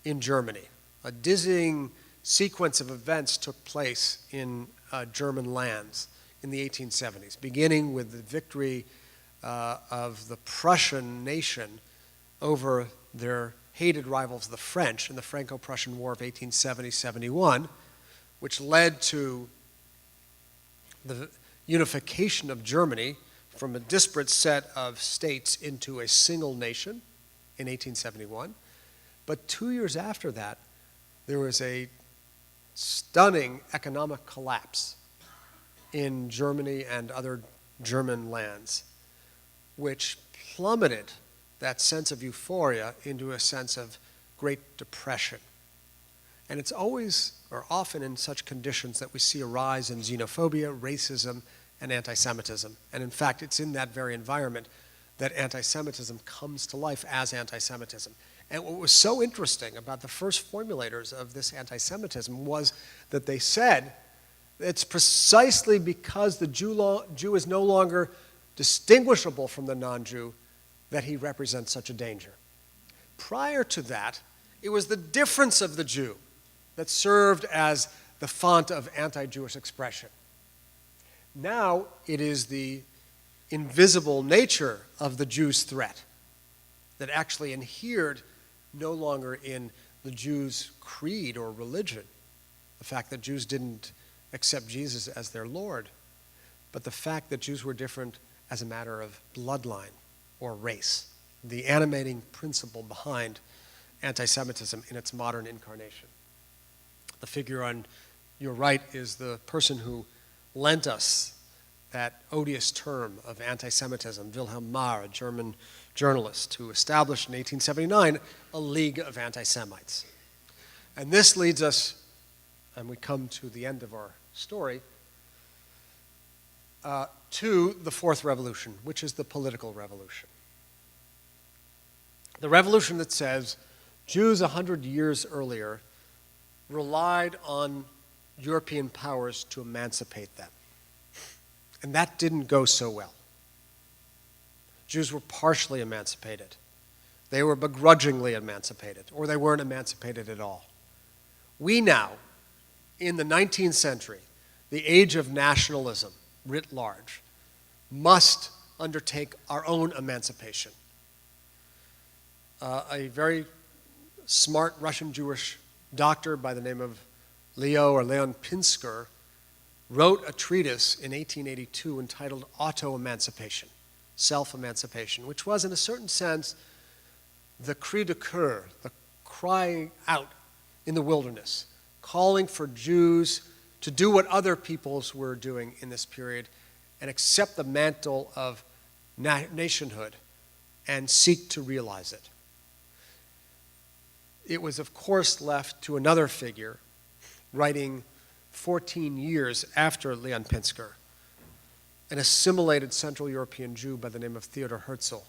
in Germany. A dizzying sequence of events took place in German lands in the 1870s, beginning with the victory of the Prussian nation over their hated rivals, the French, in the Franco-Prussian War of 1870-71, which led to the unification of Germany from a disparate set of states into a single nation in 1871. But 2 years after that, there was a stunning economic collapse in Germany and other German lands, which plummeted that sense of euphoria into a sense of great depression. And it's always, or often in such conditions, that we see a rise in xenophobia, racism, and anti-Semitism. And in fact, it's in that very environment that anti-Semitism comes to life as anti-Semitism. And what was so interesting about the first formulators of this anti-Semitism was that they said it's precisely because the Jew is no longer distinguishable from the non-Jew that he represents such a danger. Prior to that, it was the difference of the Jew that served as the font of anti-Jewish expression. Now it is the invisible nature of the Jew's threat that actually adhered no longer in the Jews' creed or religion, the fact that Jews didn't accept Jesus as their Lord, but the fact that Jews were different as a matter of bloodline or race, the animating principle behind anti-Semitism in its modern incarnation. The figure on your right is the person who lent us that odious term of anti-Semitism, Wilhelm Marr, a German journalist who established in 1879 a League of Anti-Semites. And this leads us, and we come to the end of our story, to the Fourth Revolution, which is the political revolution. The revolution that says Jews 100 years earlier relied on European powers to emancipate them. And that didn't go so well. Jews were partially emancipated. They were begrudgingly emancipated, or they weren't emancipated at all. We now, in the 19th century, the age of nationalism writ large, must undertake our own emancipation. A very smart Russian Jewish doctor by the name of Leo or Leon Pinsker, wrote a treatise in 1882 entitled Auto-Emancipation, Self-Emancipation, which was, in a certain sense, the cri de coeur, the cry out in the wilderness, calling for Jews to do what other peoples were doing in this period and accept the mantle of nationhood and seek to realize it. It was, of course, left to another figure, writing 14 years after Leon Pinsker, an assimilated Central European Jew by the name of Theodor Herzl,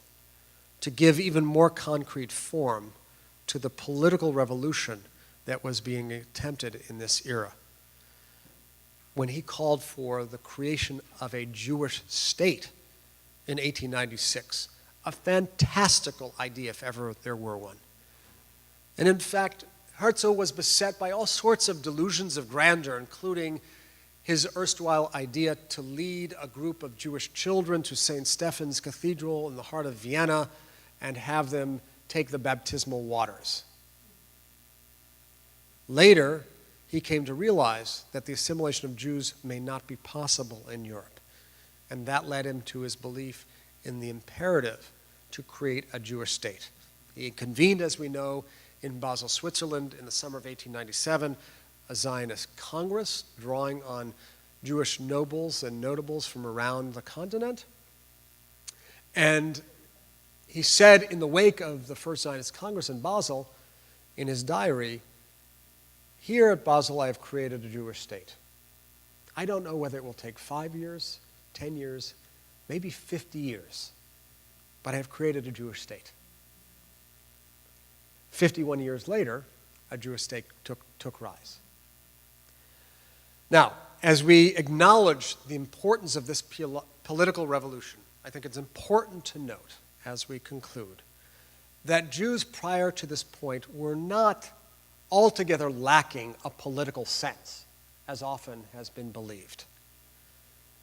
to give even more concrete form to the political revolution that was being attempted in this era, when he called for the creation of a Jewish state in 1896, a fantastical idea if ever there were one. And in fact, Herzl was beset by all sorts of delusions of grandeur, including his erstwhile idea to lead a group of Jewish children to St. Stephen's Cathedral in the heart of Vienna and have them take the baptismal waters. Later, he came to realize that the assimilation of Jews may not be possible in Europe, and that led him to his belief in the imperative to create a Jewish state. He convened, as we know, in Basel, Switzerland in the summer of 1897, a Zionist Congress drawing on Jewish nobles and notables from around the continent. And he said in the wake of the first Zionist Congress in Basel, in his diary, "Here at Basel I have created a Jewish state. I don't know whether it will take 5 years, 10 years, maybe 50 years, but I have created a Jewish state." 51 years later, a Jewish state took rise. Now, as we acknowledge the importance of this political revolution, I think it's important to note, as we conclude, that Jews prior to this point were not altogether lacking a political sense, as often has been believed.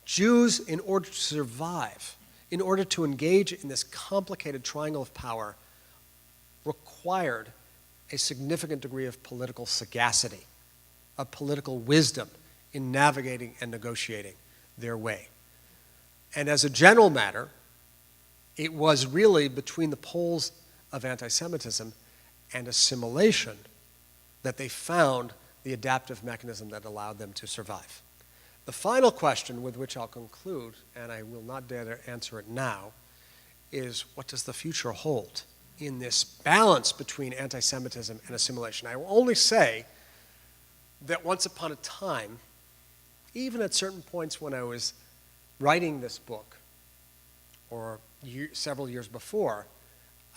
Jews, in order to survive, in order to engage in this complicated triangle of power, required a significant degree of political sagacity, of political wisdom in navigating and negotiating their way. And as a general matter, it was really between the poles of anti-Semitism and assimilation that they found the adaptive mechanism that allowed them to survive. The final question with which I'll conclude, and I will not dare to answer it now, is what does the future hold in this balance between anti-Semitism and assimilation? I will only say that once upon a time, even at certain points when I was writing this book, or several years before,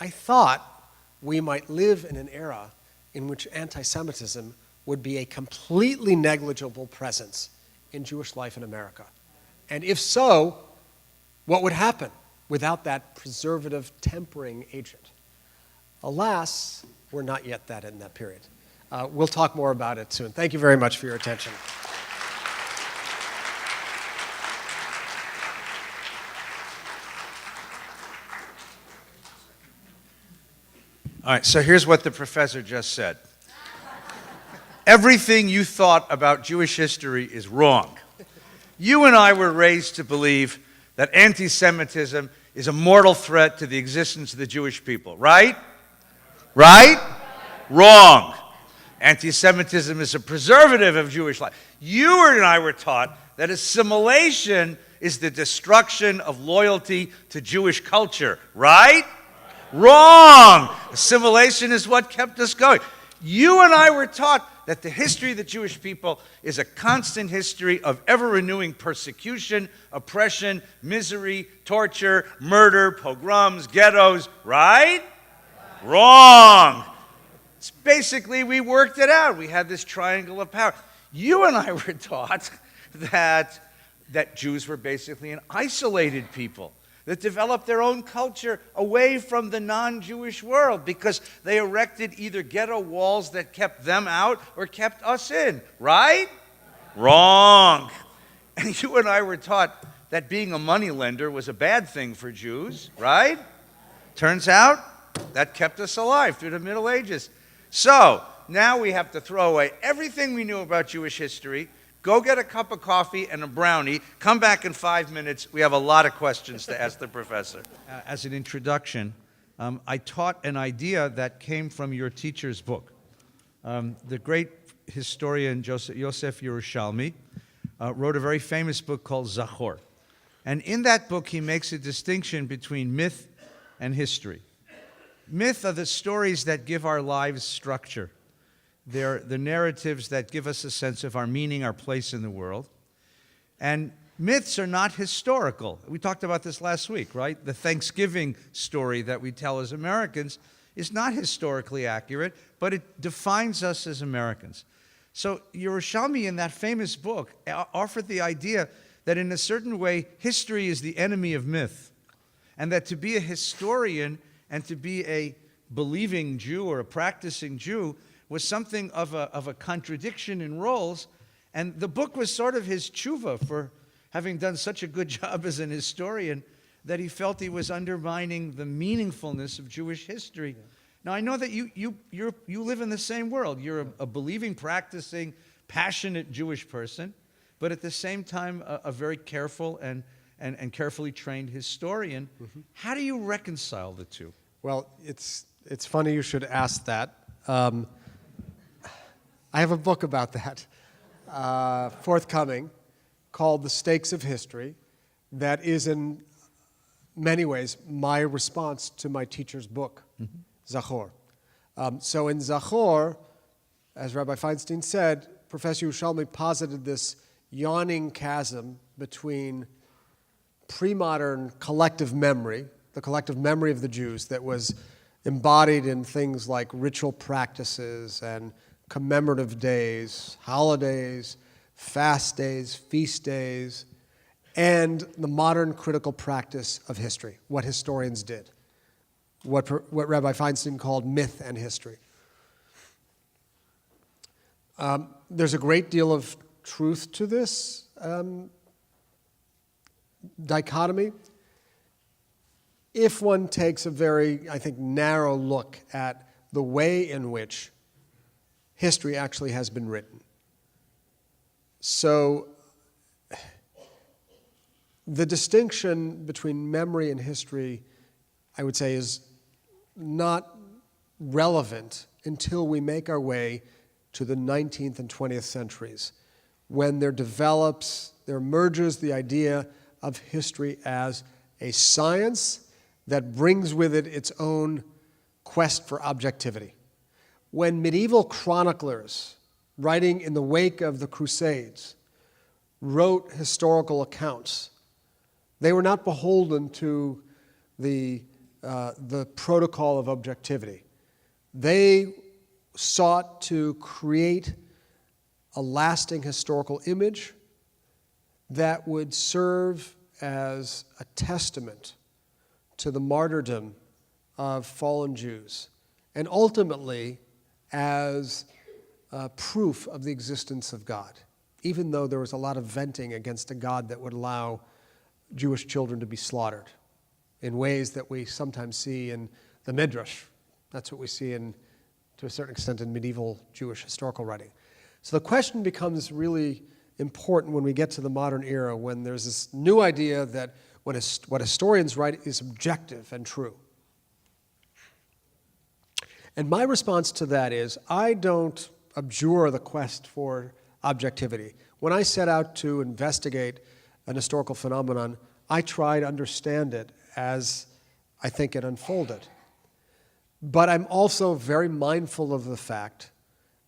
I thought we might live in an era in which anti-Semitism would be a completely negligible presence in Jewish life in America. And if so, what would happen without that preservative tempering agent? Alas, we're not yet in that period. We'll talk more about it soon. Thank you very much for your attention. All right, so here's what the professor just said. Everything you thought about Jewish history is wrong. You and I were raised to believe that anti-Semitism is a mortal threat to the existence of the Jewish people, right? Right? Wrong. Anti-Semitism is a preservative of Jewish life. You and I were taught that assimilation is the destruction of loyalty to Jewish culture, right? Wrong. Assimilation is what kept us going. You and I were taught that the history of the Jewish people is a constant history of ever-renewing persecution, oppression, misery, torture, murder, pogroms, ghettos, right? Wrong. It's basically, we worked it out. We had this triangle of power. You and I were taught that Jews were basically an isolated people that developed their own culture away from the non-Jewish world because they erected either ghetto walls that kept them out or kept us in, right? Wrong. And you and I were taught that being a moneylender was a bad thing for Jews, right? Turns out that kept us alive through the Middle Ages. So, now we have to throw away everything we knew about Jewish history, go get a cup of coffee and a brownie, come back in 5 minutes. We have a lot of questions to ask the professor. As an introduction, I taught an idea that came from your teacher's book. The great historian Yosef Yerushalmi wrote a very famous book called Zachor. And in that book, he makes a distinction between myth and history. Myth are the stories that give our lives structure. They're the narratives that give us a sense of our meaning, our place in the world. And myths are not historical. We talked about this last week, right? The Thanksgiving story that we tell as Americans is not historically accurate, but it defines us as Americans. So Yerushalmi, in that famous book, offered the idea that in a certain way, history is the enemy of myth, and that to be a historian and to be a believing Jew or a practicing Jew was something of a contradiction in roles, and the book was sort of his tshuva for having done such a good job as an historian that he felt he was undermining the meaningfulness of Jewish history. Yeah. Now, I know that you live in the same world. You're a believing, practicing, passionate Jewish person, but at the same time, a very careful and carefully trained historian. Mm-hmm. How do you reconcile the two? Well, it's funny you should ask that. I have a book about that, forthcoming, called The Stakes of History, that is in many ways my response to my teacher's book, mm-hmm. Zachor. So in Zachor, as Rabbi Feinstein said, Professor Yerushalmi posited this yawning chasm between pre-modern collective memory, the collective memory of the Jews that was embodied in things like ritual practices and commemorative days, holidays, fast days, feast days, and the modern critical practice of history, what historians did, what Rabbi Feinstein called myth and history. There's a great deal of truth to this dichotomy. If one takes a very, I think, narrow look at the way in which history actually has been written. So the distinction between memory and history, I would say, is not relevant until we make our way to the 19th and 20th centuries, when there emerges the idea of history as a science that brings with it its own quest for objectivity. When medieval chroniclers, writing in the wake of the Crusades, wrote historical accounts, they were not beholden to the protocol of objectivity. They sought to create a lasting historical image that would serve as a testament to the martyrdom of fallen Jews, and ultimately as proof of the existence of God, even though there was a lot of venting against a God that would allow Jewish children to be slaughtered in ways that we sometimes see in the Midrash. That's what we see to a certain extent in medieval Jewish historical writing. So the question becomes really important when we get to the modern era, when there's this new idea that what historians write is objective and true. And my response to that is, I don't abjure the quest for objectivity. When I set out to investigate an historical phenomenon, I try to understand it as I think it unfolded. But I'm also very mindful of the fact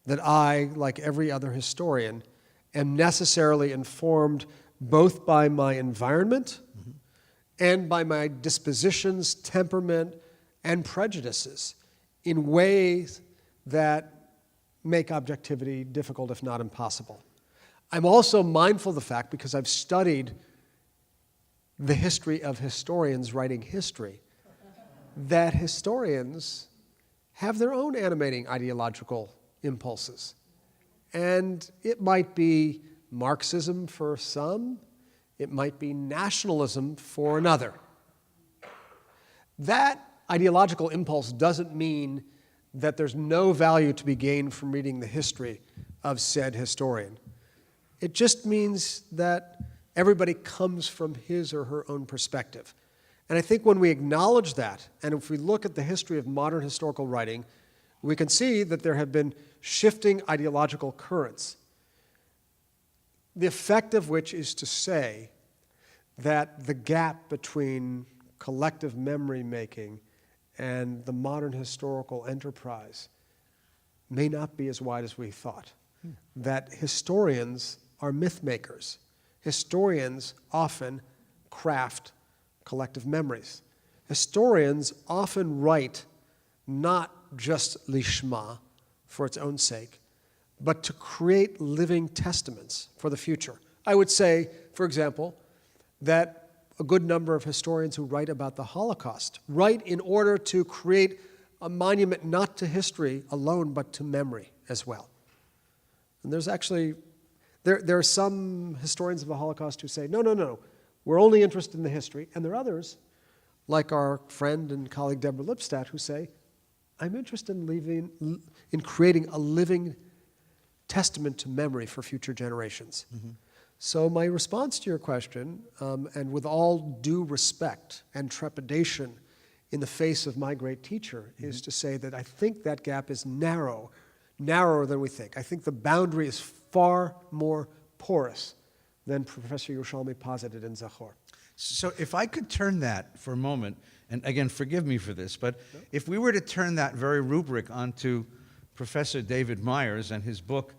that I, like every other historian, am necessarily informed both by my environment mm-hmm. and by my dispositions, temperament, and prejudices in ways that make objectivity difficult, if not impossible. I'm also mindful of the fact, because I've studied the history of historians writing history, that historians have their own animating ideological impulses. And it might be Marxism for some, it might be nationalism for another. That ideological impulse doesn't mean that there's no value to be gained from reading the history of said historian. It just means that everybody comes from his or her own perspective. And I think when we acknowledge that, and if we look at the history of modern historical writing, we can see that there have been shifting ideological currents, the effect of which is to say that the gap between collective memory making and the modern historical enterprise may not be as wide as we thought. That historians are myth makers. Historians often craft collective memories. Historians often write not just lishma for its own sake, but to create living testaments for the future. I would say, for example, that a good number of historians who write about the Holocaust write in order to create a monument not to history alone, but to memory as well. And there's actually, there are some historians of the Holocaust who say, no, we're only interested in the history. And there are others, like our friend and colleague Deborah Lipstadt, who say, I'm interested in creating a living testament to memory for future generations. Mm-hmm. So my response to your question, and with all due respect and trepidation in the face of my great teacher, mm-hmm. is to say that I think that gap is narrower than we think. I think the boundary is far more porous than Professor Yerushalmi posited in Zachor. So if I could turn that for a moment, and again, forgive me for this, but if we were to turn that very rubric onto Professor David Myers and his book,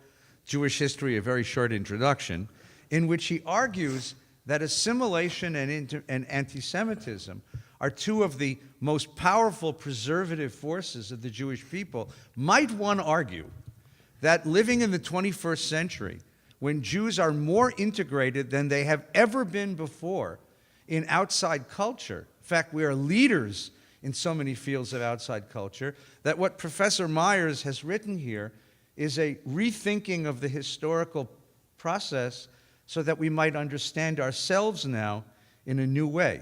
Jewish History, A Very Short Introduction, in which he argues that assimilation and anti-Semitism are two of the most powerful preservative forces of the Jewish people, might one argue that living in the 21st century, when Jews are more integrated than they have ever been before in outside culture, in fact, we are leaders in so many fields of outside culture, that what Professor Myers has written here is a rethinking of the historical process so that we might understand ourselves now in a new way.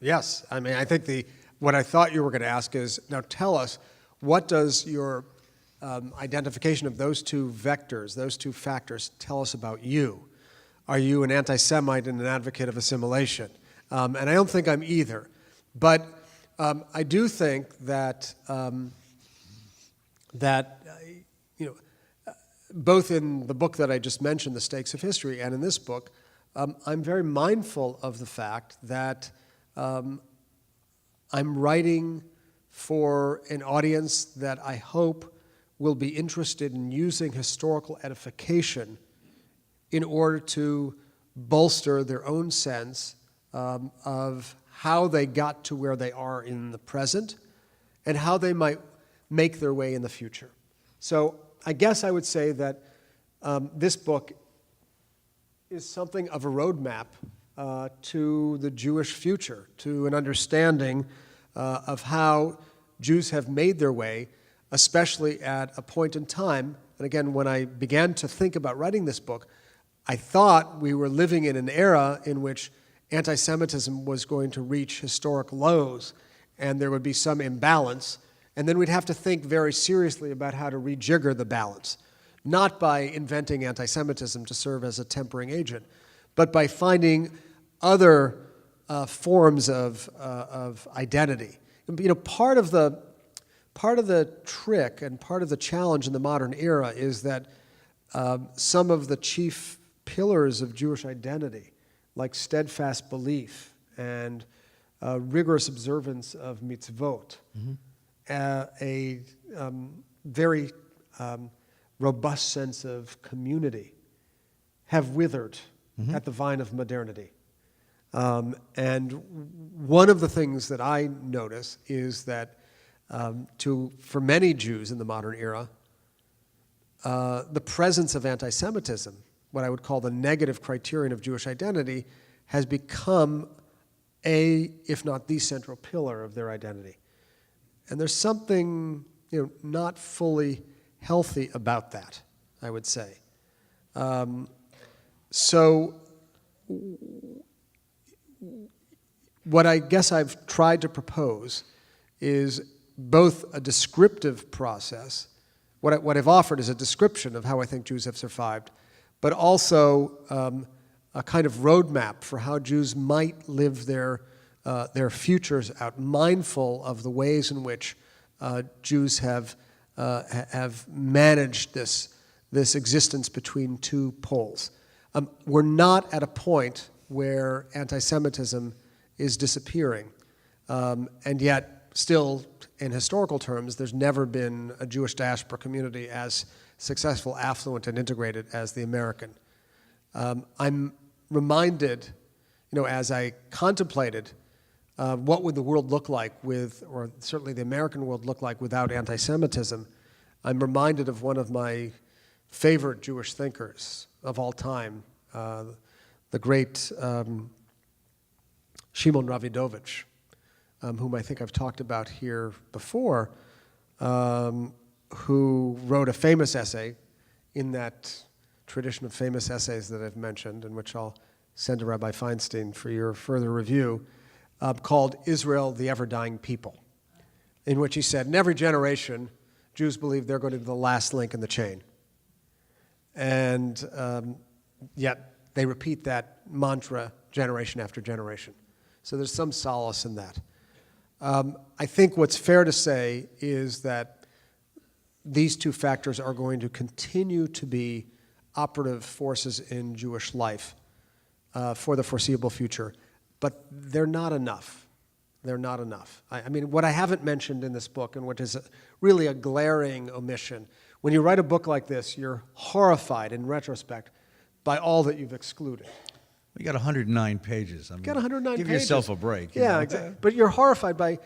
Yes, I mean, I think what I thought you were going to ask is, now tell us, what does your identification of those two vectors, those two factors, tell us about you? Are you an anti-Semite and an advocate of assimilation? And I don't think I'm either. But I do think that both in the book that I just mentioned, The Stakes of History, and in this book, I'm very mindful of the fact that I'm writing for an audience that I hope will be interested in using historical edification in order to bolster their own sense of how they got to where they are in the present and how they might make their way in the future. So I guess I would say that this book is something of a roadmap to the Jewish future, to an understanding of how Jews have made their way, especially at a point in time. And again, when I began to think about writing this book, I thought we were living in an era in which anti-Semitism was going to reach historic lows, and there would be some imbalance, and then we'd have to think very seriously about how to rejigger the balance, not by inventing anti-Semitism to serve as a tempering agent, but by finding other forms of identity. You know, part of the trick and part of the challenge in the modern era is that some of the chief pillars of Jewish identity, like steadfast belief and rigorous observance of mitzvot, mm-hmm. A very robust sense of community, have withered mm-hmm. at the vine of modernity. And one of the things that I notice is that for many Jews in the modern era, the presence of anti-Semitism, what I would call the negative criterion of Jewish identity, has become if not the central pillar of their identity. And there's something, not fully healthy about that, I would say. So what I guess I've tried to propose is both a descriptive process. What I've offered is a description of how I think Jews have survived, but also a kind of roadmap for how Jews might live their futures out, mindful of the ways in which Jews have managed this existence between two poles. We're not at a point where anti-Semitism is disappearing, and yet still, in historical terms, there's never been a Jewish diaspora community as successful, affluent, and integrated as the American. I'm reminded, as I contemplated what would the world look like with, or certainly the American world look like without anti-Semitism, I'm reminded of one of my favorite Jewish thinkers of all time, the great Shimon Ravidovich, whom I think I've talked about here before, who wrote a famous essay in that tradition of famous essays that I've mentioned, and which I'll send to Rabbi Feinstein for your further review, called Israel, the Ever-Dying People, in which he said, in every generation, Jews believe they're going to be the last link in the chain. And yet they repeat that mantra generation after generation. So there's some solace in that. I think what's fair to say is that these two factors are going to continue to be operative forces in Jewish life for the foreseeable future, but they're not enough. They're not enough. I mean, what I haven't mentioned in this book, and which is really a glaring omission, when you write a book like this, you're horrified in retrospect by all that you've excluded. We got 109 pages. I mean, got 109 give pages. yourself a break. Yeah, exactly. But you're horrified by,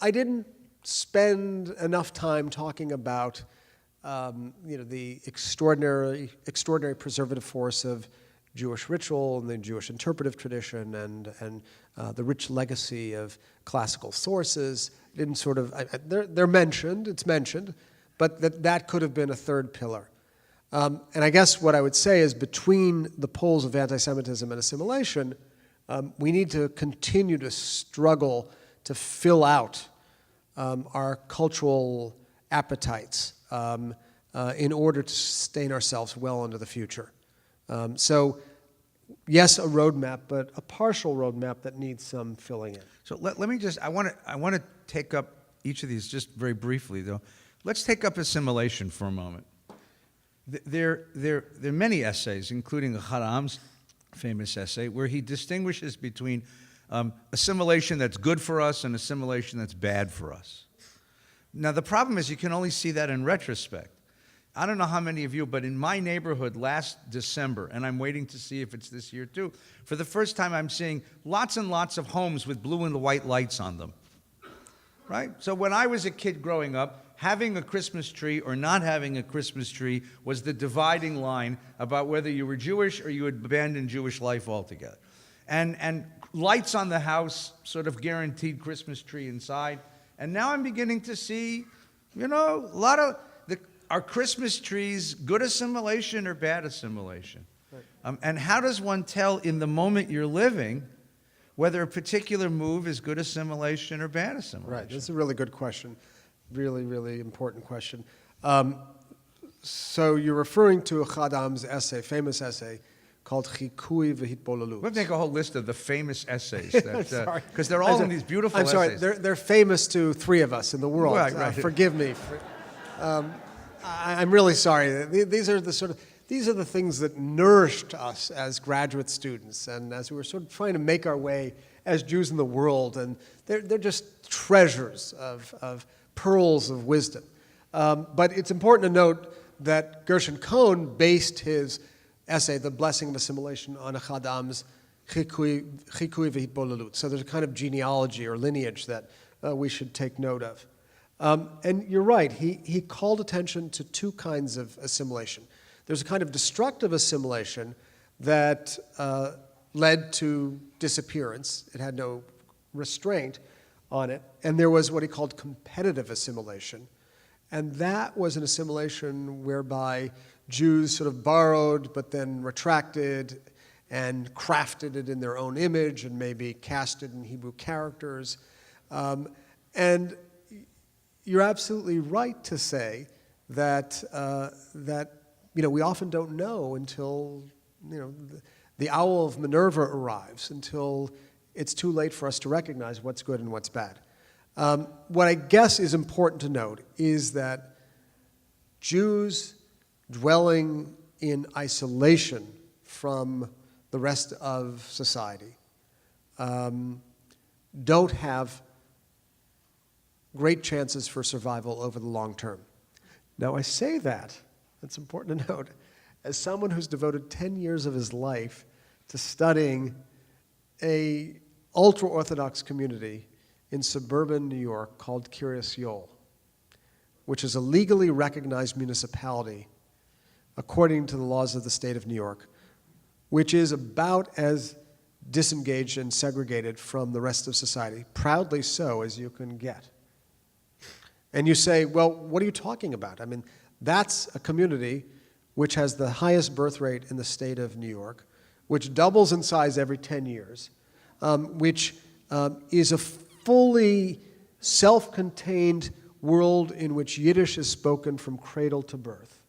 I didn't spend enough time talking about, the extraordinary preservative force of Jewish ritual and the Jewish interpretive tradition and the rich legacy of classical sources. Didn't sort of, they're mentioned, it's mentioned, but that could have been a third pillar. And I guess what I would say is between the poles of anti-Semitism and assimilation, we need to continue to struggle to fill out our cultural appetites in order to sustain ourselves well into the future. So, yes, a roadmap, but a partial roadmap that needs some filling in. So let me just, I want to take up each of these just very briefly, though. Let's take up assimilation for a moment. There are many essays, including Haram's famous essay, where he distinguishes between assimilation that's good for us and assimilation that's bad for us. Now, the problem is you can only see that in retrospect. I don't know how many of you, but in my neighborhood last December, and I'm waiting to see if it's this year too, for the first time I'm seeing lots and lots of homes with blue and white lights on them, right? So when I was a kid growing up, having a Christmas tree or not having a Christmas tree was the dividing line about whether you were Jewish or you had abandoned Jewish life altogether. And lights on the house sort of guaranteed Christmas tree inside. And now I'm beginning to see, a lot of are Christmas trees good assimilation or bad assimilation? Right. And how does one tell in the moment you're living whether a particular move is good assimilation or bad assimilation? Right, that's a really good question. Really, really important question. So you're referring to Chadam's essay, famous essay, called Chikui V'Hitbolalut. We'll make a whole list of the famous essays, because they're all in these beautiful essays. I'm sorry, they're famous to three of us in the world. Right. Forgive me. I'm really sorry. These are the things that nourished us as graduate students, and as we were sort of trying to make our way as Jews in the world, and they're just treasures of pearls of wisdom. But it's important to note that Gershon Cohen based his essay, The Blessing of Assimilation, on Chadam's Chikui V'Hitbolalut. So there's a kind of genealogy or lineage that we should take note of. And you're right, he called attention to two kinds of assimilation. There's a kind of destructive assimilation that led to disappearance. It had no restraint on it. And there was what he called competitive assimilation. And that was an assimilation whereby Jews sort of borrowed but then retracted and crafted it in their own image and maybe cast it in Hebrew characters. And you're absolutely right to say that we often don't know until the owl of Minerva arrives, until it's too late for us to recognize what's good and what's bad. What I guess is important to note is that Jews dwelling in isolation from the rest of society don't have great chances for survival over the long term. Now, I say that, it's important to note, as someone who's devoted 10 years of his life to studying a ultra-Orthodox community in suburban New York called Kiryas Yol, which is a legally recognized municipality according to the laws of the state of New York, which is about as disengaged and segregated from the rest of society, proudly so as you can get. And you say, well, what are you talking about? I mean, that's a community which has the highest birth rate in the state of New York, which doubles in size every 10 years, which is a fully self-contained world in which Yiddish is spoken from cradle to birth,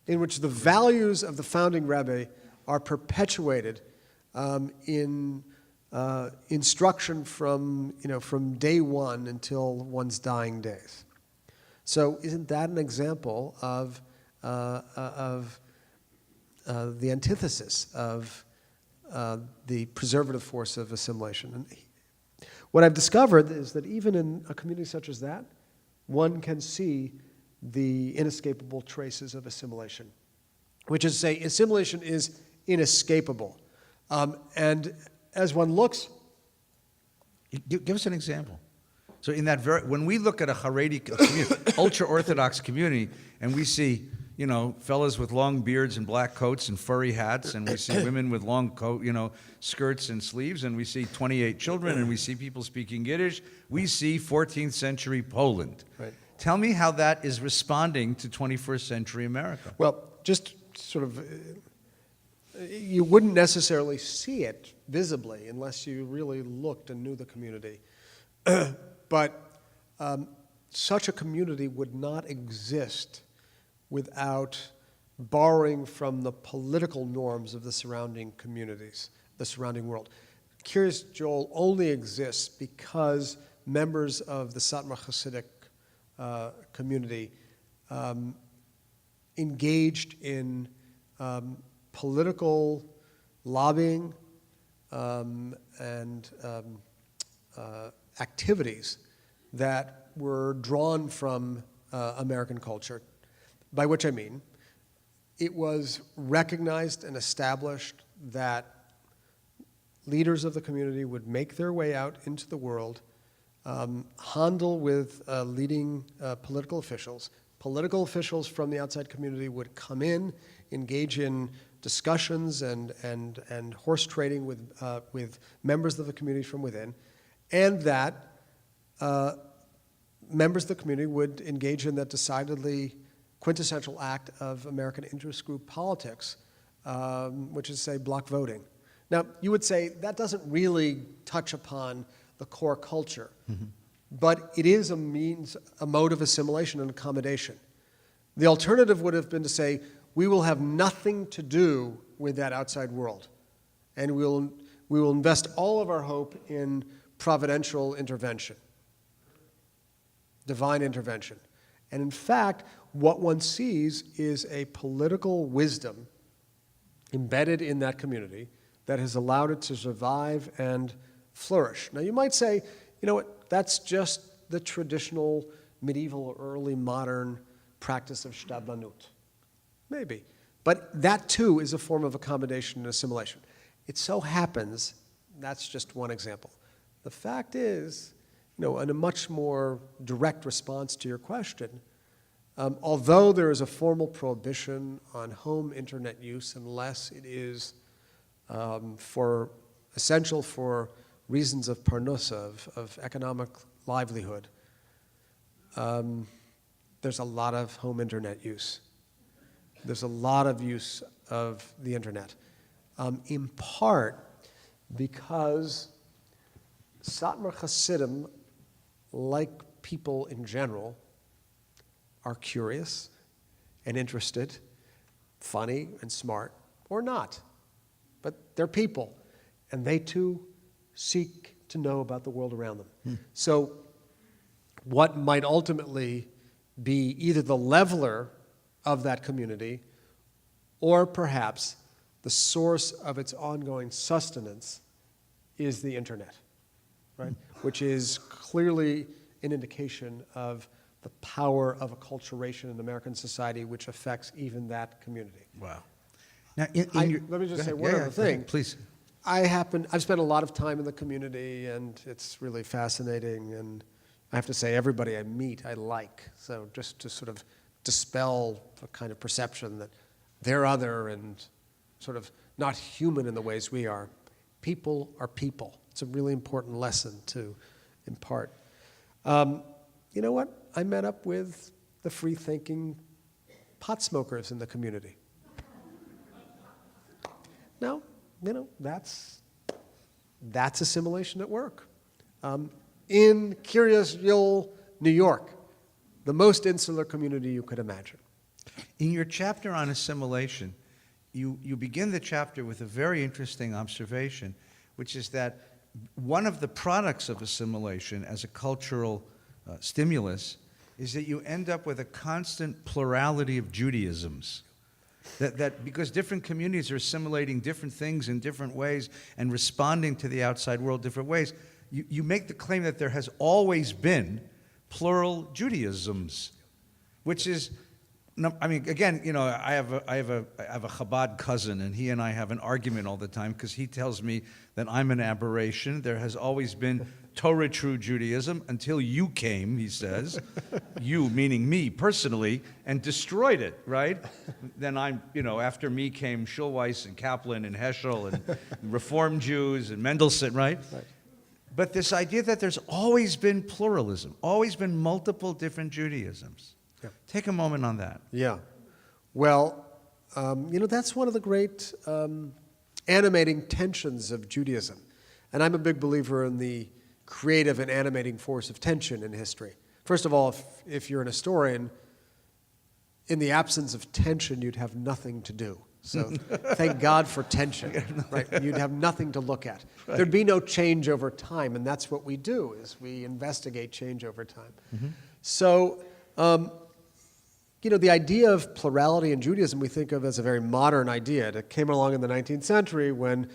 in which the values of the founding Rebbe are perpetuated in instruction from day one until one's dying days. So isn't that an example of the antithesis of the preservative force of assimilation? And what I've discovered is that even in a community such as that, one can see the inescapable traces of assimilation, which is to say assimilation is inescapable. And as one looks... Give us an example. So in that when we look at a Haredi ultra-Orthodox community, and we see, fellas with long beards and black coats and furry hats, and we see women with long skirts and sleeves, and we see 28 children, and we see people speaking Yiddish, we see 14th century Poland. Right. Tell me how that is responding to 21st century America. Well, just sort of, you wouldn't necessarily see it visibly unless you really looked and knew the community. But such a community would not exist without borrowing from the political norms of the surrounding communities, the surrounding world. Kiryas Joel only exists because members of the Satmar Hasidic community engaged in political lobbying and activities that were drawn from American culture, by which I mean it was recognized and established that leaders of the community would make their way out into the world, handle with leading political officials. Political officials from the outside community would come in, engage in discussions and horse trading with members of the community from within, and that members of the community would engage in that decidedly quintessential act of American interest group politics, which is, say, block voting. Now, you would say that doesn't really touch upon the core culture, but it is a mode of assimilation and accommodation. The alternative would have been to say, we will have nothing to do with that outside world, and we will invest all of our hope in providential intervention, divine intervention. And in fact, what one sees is a political wisdom embedded in that community that has allowed it to survive and flourish. Now, you might say, you know what, that's just the traditional medieval or early modern practice of shtadlanut. Maybe. But that, too, is a form of accommodation and assimilation. It so happens, that's just one example. The fact is, in a much more direct response to your question, although there is a formal prohibition on home internet use unless it is essential for reasons of parnusa, of economic livelihood, there's a lot of home internet use. There's a lot of use of the internet, in part because Satmar Hasidim, like people in general, are curious and interested, funny and smart, or not. But they're people, and they too seek to know about the world around them. So what might ultimately be either the leveler of that community or perhaps the source of its ongoing sustenance is the internet, right? Which is clearly an indication of the power of acculturation in American society, which affects even that community. Wow. Now, Let me just say one other thing. Please. I've spent a lot of time in the community, and it's really fascinating. And I have to say, everybody I meet, I like. So just to sort of dispel a kind of perception that they're other and sort of not human in the ways we are. People are people. It's a really important lesson to impart. You know what? I met up with the free-thinking pot smokers in the community. Now, that's assimilation at work. In Kiryas-Yol, New York, the most insular community you could imagine. In your chapter on assimilation, you begin the chapter with a very interesting observation, which is that one of the products of assimilation as a cultural stimulus is that you end up with a constant plurality of Judaisms. That because different communities are assimilating different things in different ways and responding to the outside world different ways, you make the claim that there has always been plural Judaisms, which is, I mean, again, I have a Chabad cousin, and he and I have an argument all the time because he tells me that I'm an aberration. There has always been Torah true Judaism until you came, he says, you meaning me personally, and destroyed it, right? Then after me came Schulweis and Kaplan and Heschel and Reform Jews and Mendelssohn, right? But this idea that there's always been pluralism, always been multiple different Judaisms. Yeah. Take a moment on that. Yeah. Well, that's one of the great animating tensions of Judaism. And I'm a big believer in the creative and animating force of tension in history. First of all, if you're an historian, in the absence of tension, you'd have nothing to do. So thank God for tension, right? You'd have nothing to look at. Right. There'd be no change over time, and that's what we do, is we investigate change over time. Mm-hmm. So, the idea of plurality in Judaism we think of as a very modern idea. It came along in the 19th century when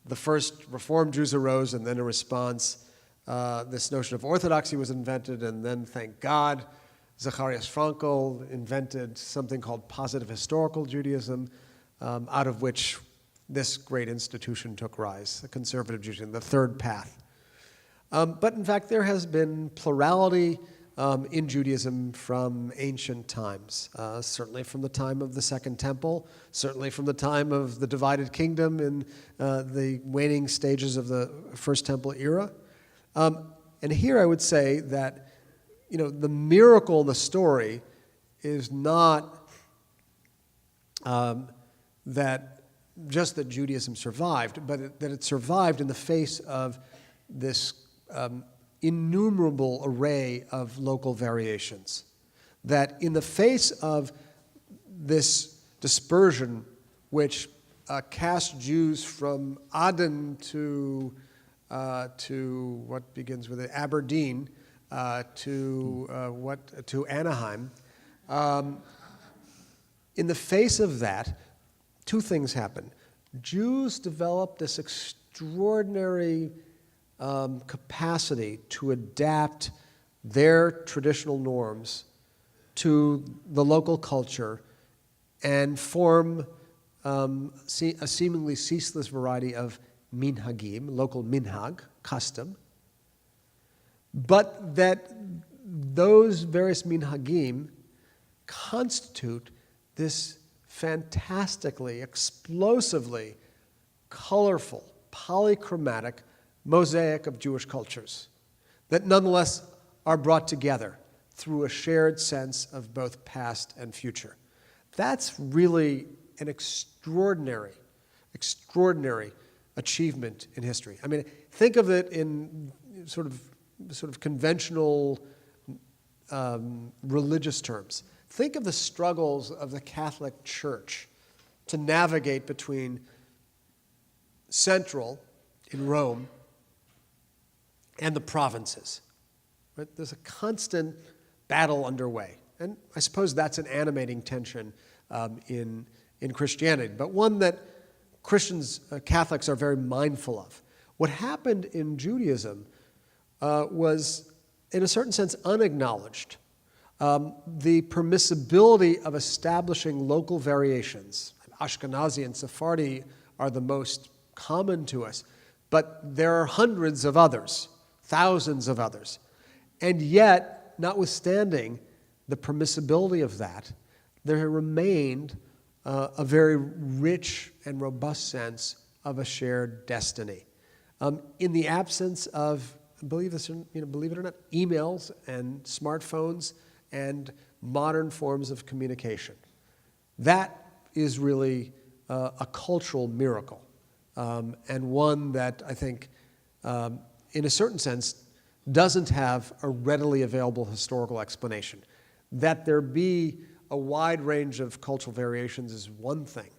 the first Reform Jews arose, and then in response, this notion of orthodoxy was invented, and then, thank God, Zacharias Frankel invented something called positive historical Judaism, out of which this great institution took rise, the conservative Judaism, the third path. But in fact, there has been plurality in Judaism from ancient times, certainly from the time of the Second Temple, certainly from the time of the divided kingdom in the waning stages of the First Temple era. And here I would say that, the miracle in the story is not that Judaism survived, but that it survived in the face of this innumerable array of local variations. That in the face of this dispersion, which cast Jews from Aden to what begins with Aberdeen, to Anaheim. In the face of that, two things happened. Jews developed this extraordinary capacity to adapt their traditional norms to the local culture and form a seemingly ceaseless variety of minhagim, local minhag, custom, but that those various minhagim constitute this fantastically, explosively colorful, polychromatic mosaic of Jewish cultures that nonetheless are brought together through a shared sense of both past and future. That's really an extraordinary achievement in history. I mean, think of it in sort of conventional religious terms. Think of the struggles of the Catholic Church to navigate between central in Rome and the provinces. Right? There's a constant battle underway. And I suppose that's an animating tension in Christianity, but one that Catholics are very mindful of. What happened in Judaism was, in a certain sense, unacknowledged. The permissibility of establishing local variations, Ashkenazi and Sephardi are the most common to us, but there are hundreds of others, thousands of others. And yet, notwithstanding the permissibility of that, there remained a very rich and robust sense of a shared destiny. In the absence of, believe it or not, emails and smartphones and modern forms of communication. That is really a cultural miracle, and one that I think, in a certain sense, doesn't have a readily available historical explanation. That there be a wide range of cultural variations is one thing.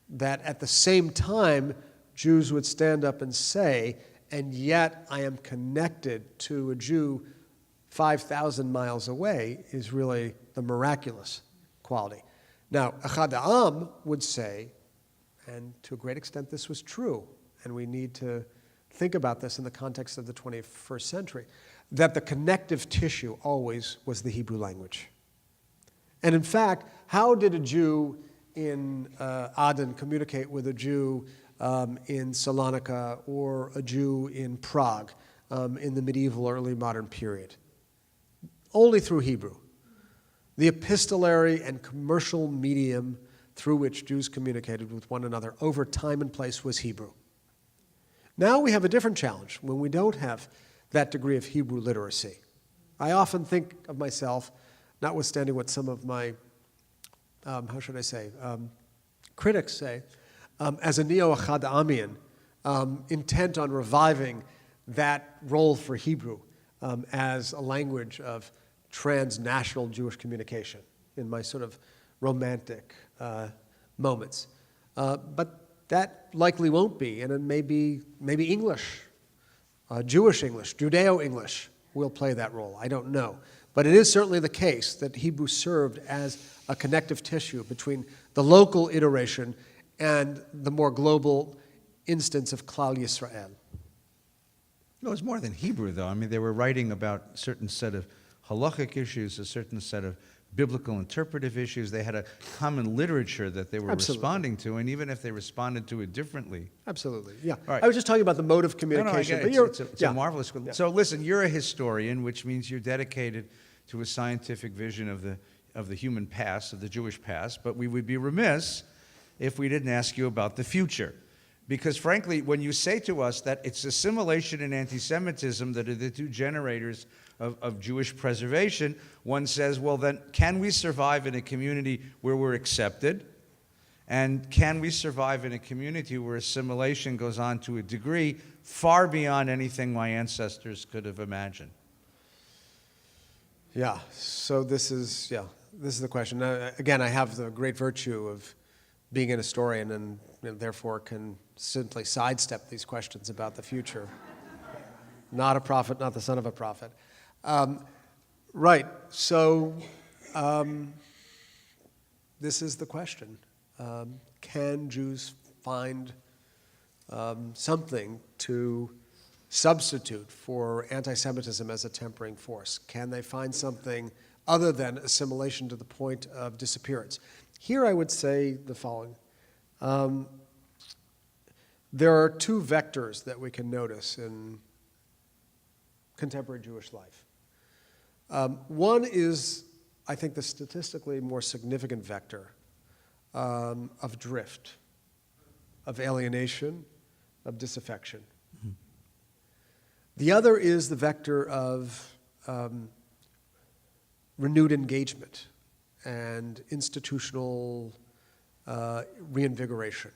That at the same time, Jews would stand up and say, and yet I am connected to a Jew 5,000 miles away, is really the miraculous quality. Now, Echad Ha'am would say, and to a great extent this was true, and we need to think about this in the context of the 21st century, that the connective tissue always was the Hebrew language. And in fact, how did a Jew in Aden communicate with a Jew in Salonika or a Jew in Prague in the medieval or early modern period? Only through Hebrew. The epistolary and commercial medium through which Jews communicated with one another over time and place was Hebrew. Now we have a different challenge when we don't have that degree of Hebrew literacy. I often think of myself, notwithstanding what some of my, critics say, as a neo-Echad Ha'amian, intent on reviving that role for Hebrew as a language of transnational Jewish communication in my sort of romantic moments. But that likely won't be, and it may be English, Jewish English, Judeo-English will play that role. I don't know. But it is certainly the case that Hebrew served as a connective tissue between the local iteration and the more global instance of Klal Yisrael. No, it was more than Hebrew, though. I mean, they were writing about a certain set of halachic issues, a certain set of biblical interpretive issues. They had a common literature that they were responding to, and even if they responded to it differently. Absolutely, yeah. Right. I was just talking about the mode of communication. It's a marvelous. Yeah. So listen, you're a historian, which means you're dedicated to a scientific vision of the human past, of the Jewish past, but we would be remiss if we didn't ask you about the future. Because frankly, when you say to us that it's assimilation and anti-Semitism that are the two generators of Jewish preservation, one says, well then, can we survive in a community where we're accepted? And can we survive in a community where assimilation goes on to a degree far beyond anything my ancestors could have imagined? Yeah, so this is the question. Again, I have the great virtue of being an historian and therefore can simply sidestep these questions about the future. Not a prophet, not the son of a prophet. Right, so this is the question. Can Jews find something to substitute for anti-Semitism as a tempering force? Can they find something other than assimilation to the point of disappearance? Here I would say the following. There are two vectors that we can notice in contemporary Jewish life. One is, I think, the statistically more significant vector of drift, of alienation, of disaffection. Mm-hmm. The other is the vector of renewed engagement and institutional reinvigoration,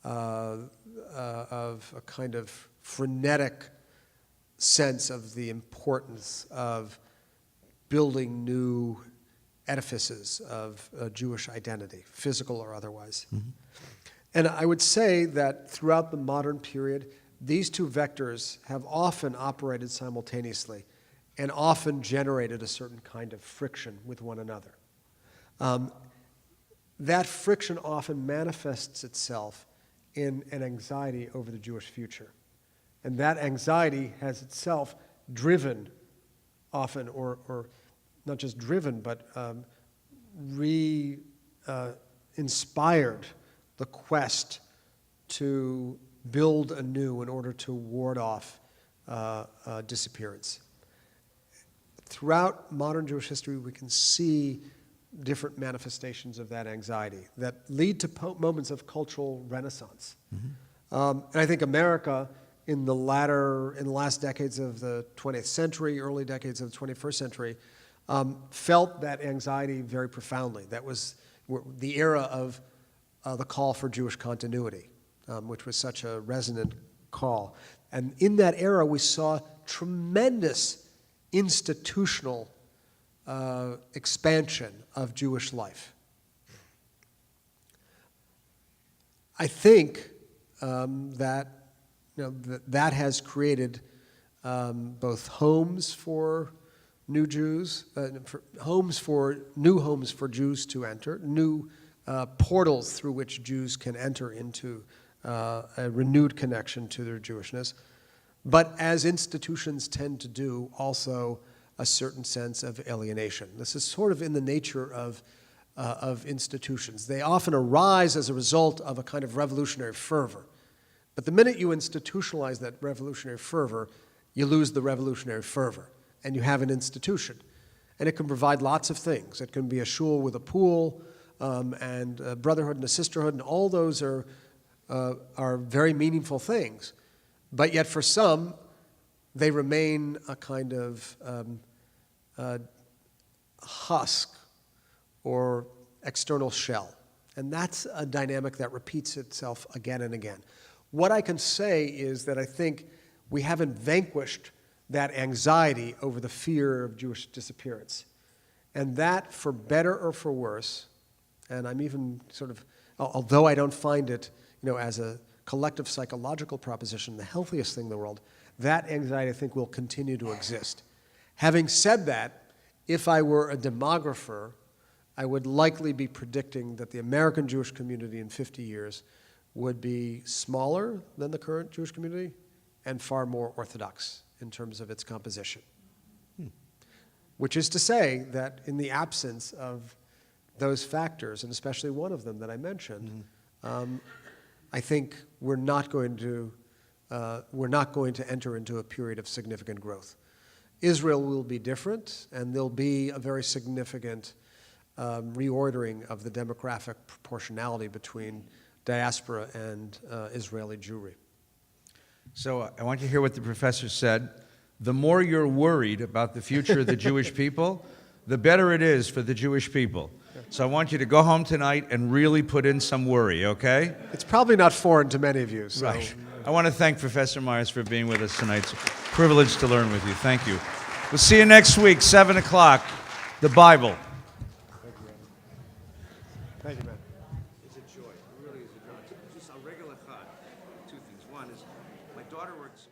of a kind of frenetic sense of the importance of building new edifices of Jewish identity, physical or otherwise. And I would say that throughout the modern period, these two vectors have often operated simultaneously and often generated a certain kind of friction with one another. That friction often manifests itself in an anxiety over the Jewish future. And that anxiety has itself driven often, or not just driven, but inspired the quest to build anew in order to ward off disappearance. Throughout modern Jewish history, we can see different manifestations of that anxiety that lead to moments of cultural renaissance. And I think America, in the last decades of the 20th century, early decades of the 21st century, felt that anxiety very profoundly. That was the era of the call for Jewish continuity, which was such a resonant call. And in that era, we saw tremendous institutional expansion of Jewish life. I think that that has created both homes for new Jews, new homes for Jews to enter, new portals through which Jews can enter into a renewed connection to their Jewishness, but as institutions tend to do, also a certain sense of alienation. This is sort of in the nature of institutions. They often arise as a result of a kind of revolutionary fervor. But the minute you institutionalize that revolutionary fervor, you lose the revolutionary fervor, and you have an institution. And it can provide lots of things. It can be a shul with a pool, and a brotherhood and a sisterhood, and all those are very meaningful things. But yet for some, they remain a kind of husk or external shell. And that's a dynamic that repeats itself again and again. What I can say is that I think we haven't vanquished that anxiety over the fear of Jewish disappearance. And that, for better or for worse, and I'm even sort of, although I don't find it, as a collective psychological proposition, the healthiest thing in the world, that anxiety, I think, will continue to exist. Having said that, if I were a demographer, I would likely be predicting that the American Jewish community in 50 years would be smaller than the current Jewish community and far more Orthodox in terms of its composition. Which is to say that in the absence of those factors, and especially one of them that I mentioned, I think we're not going to enter into a period of significant growth. Israel will be different, and there'll be a very significant reordering of the demographic proportionality between diaspora and Israeli Jewry. So I want you to hear what the professor said. The more you're worried about the future of the Jewish people, the better it is for the Jewish people. So I want you to go home tonight and really put in some worry, okay? It's probably not foreign to many of you. So. Right. I want to thank Professor Myers for being with us tonight. It's a privilege to learn with you. Thank you. We'll see you next week, 7 o'clock, the Bible. Thank you, man. It's a joy. It really is a joy. Just a regular thought. Two things. One is my daughter works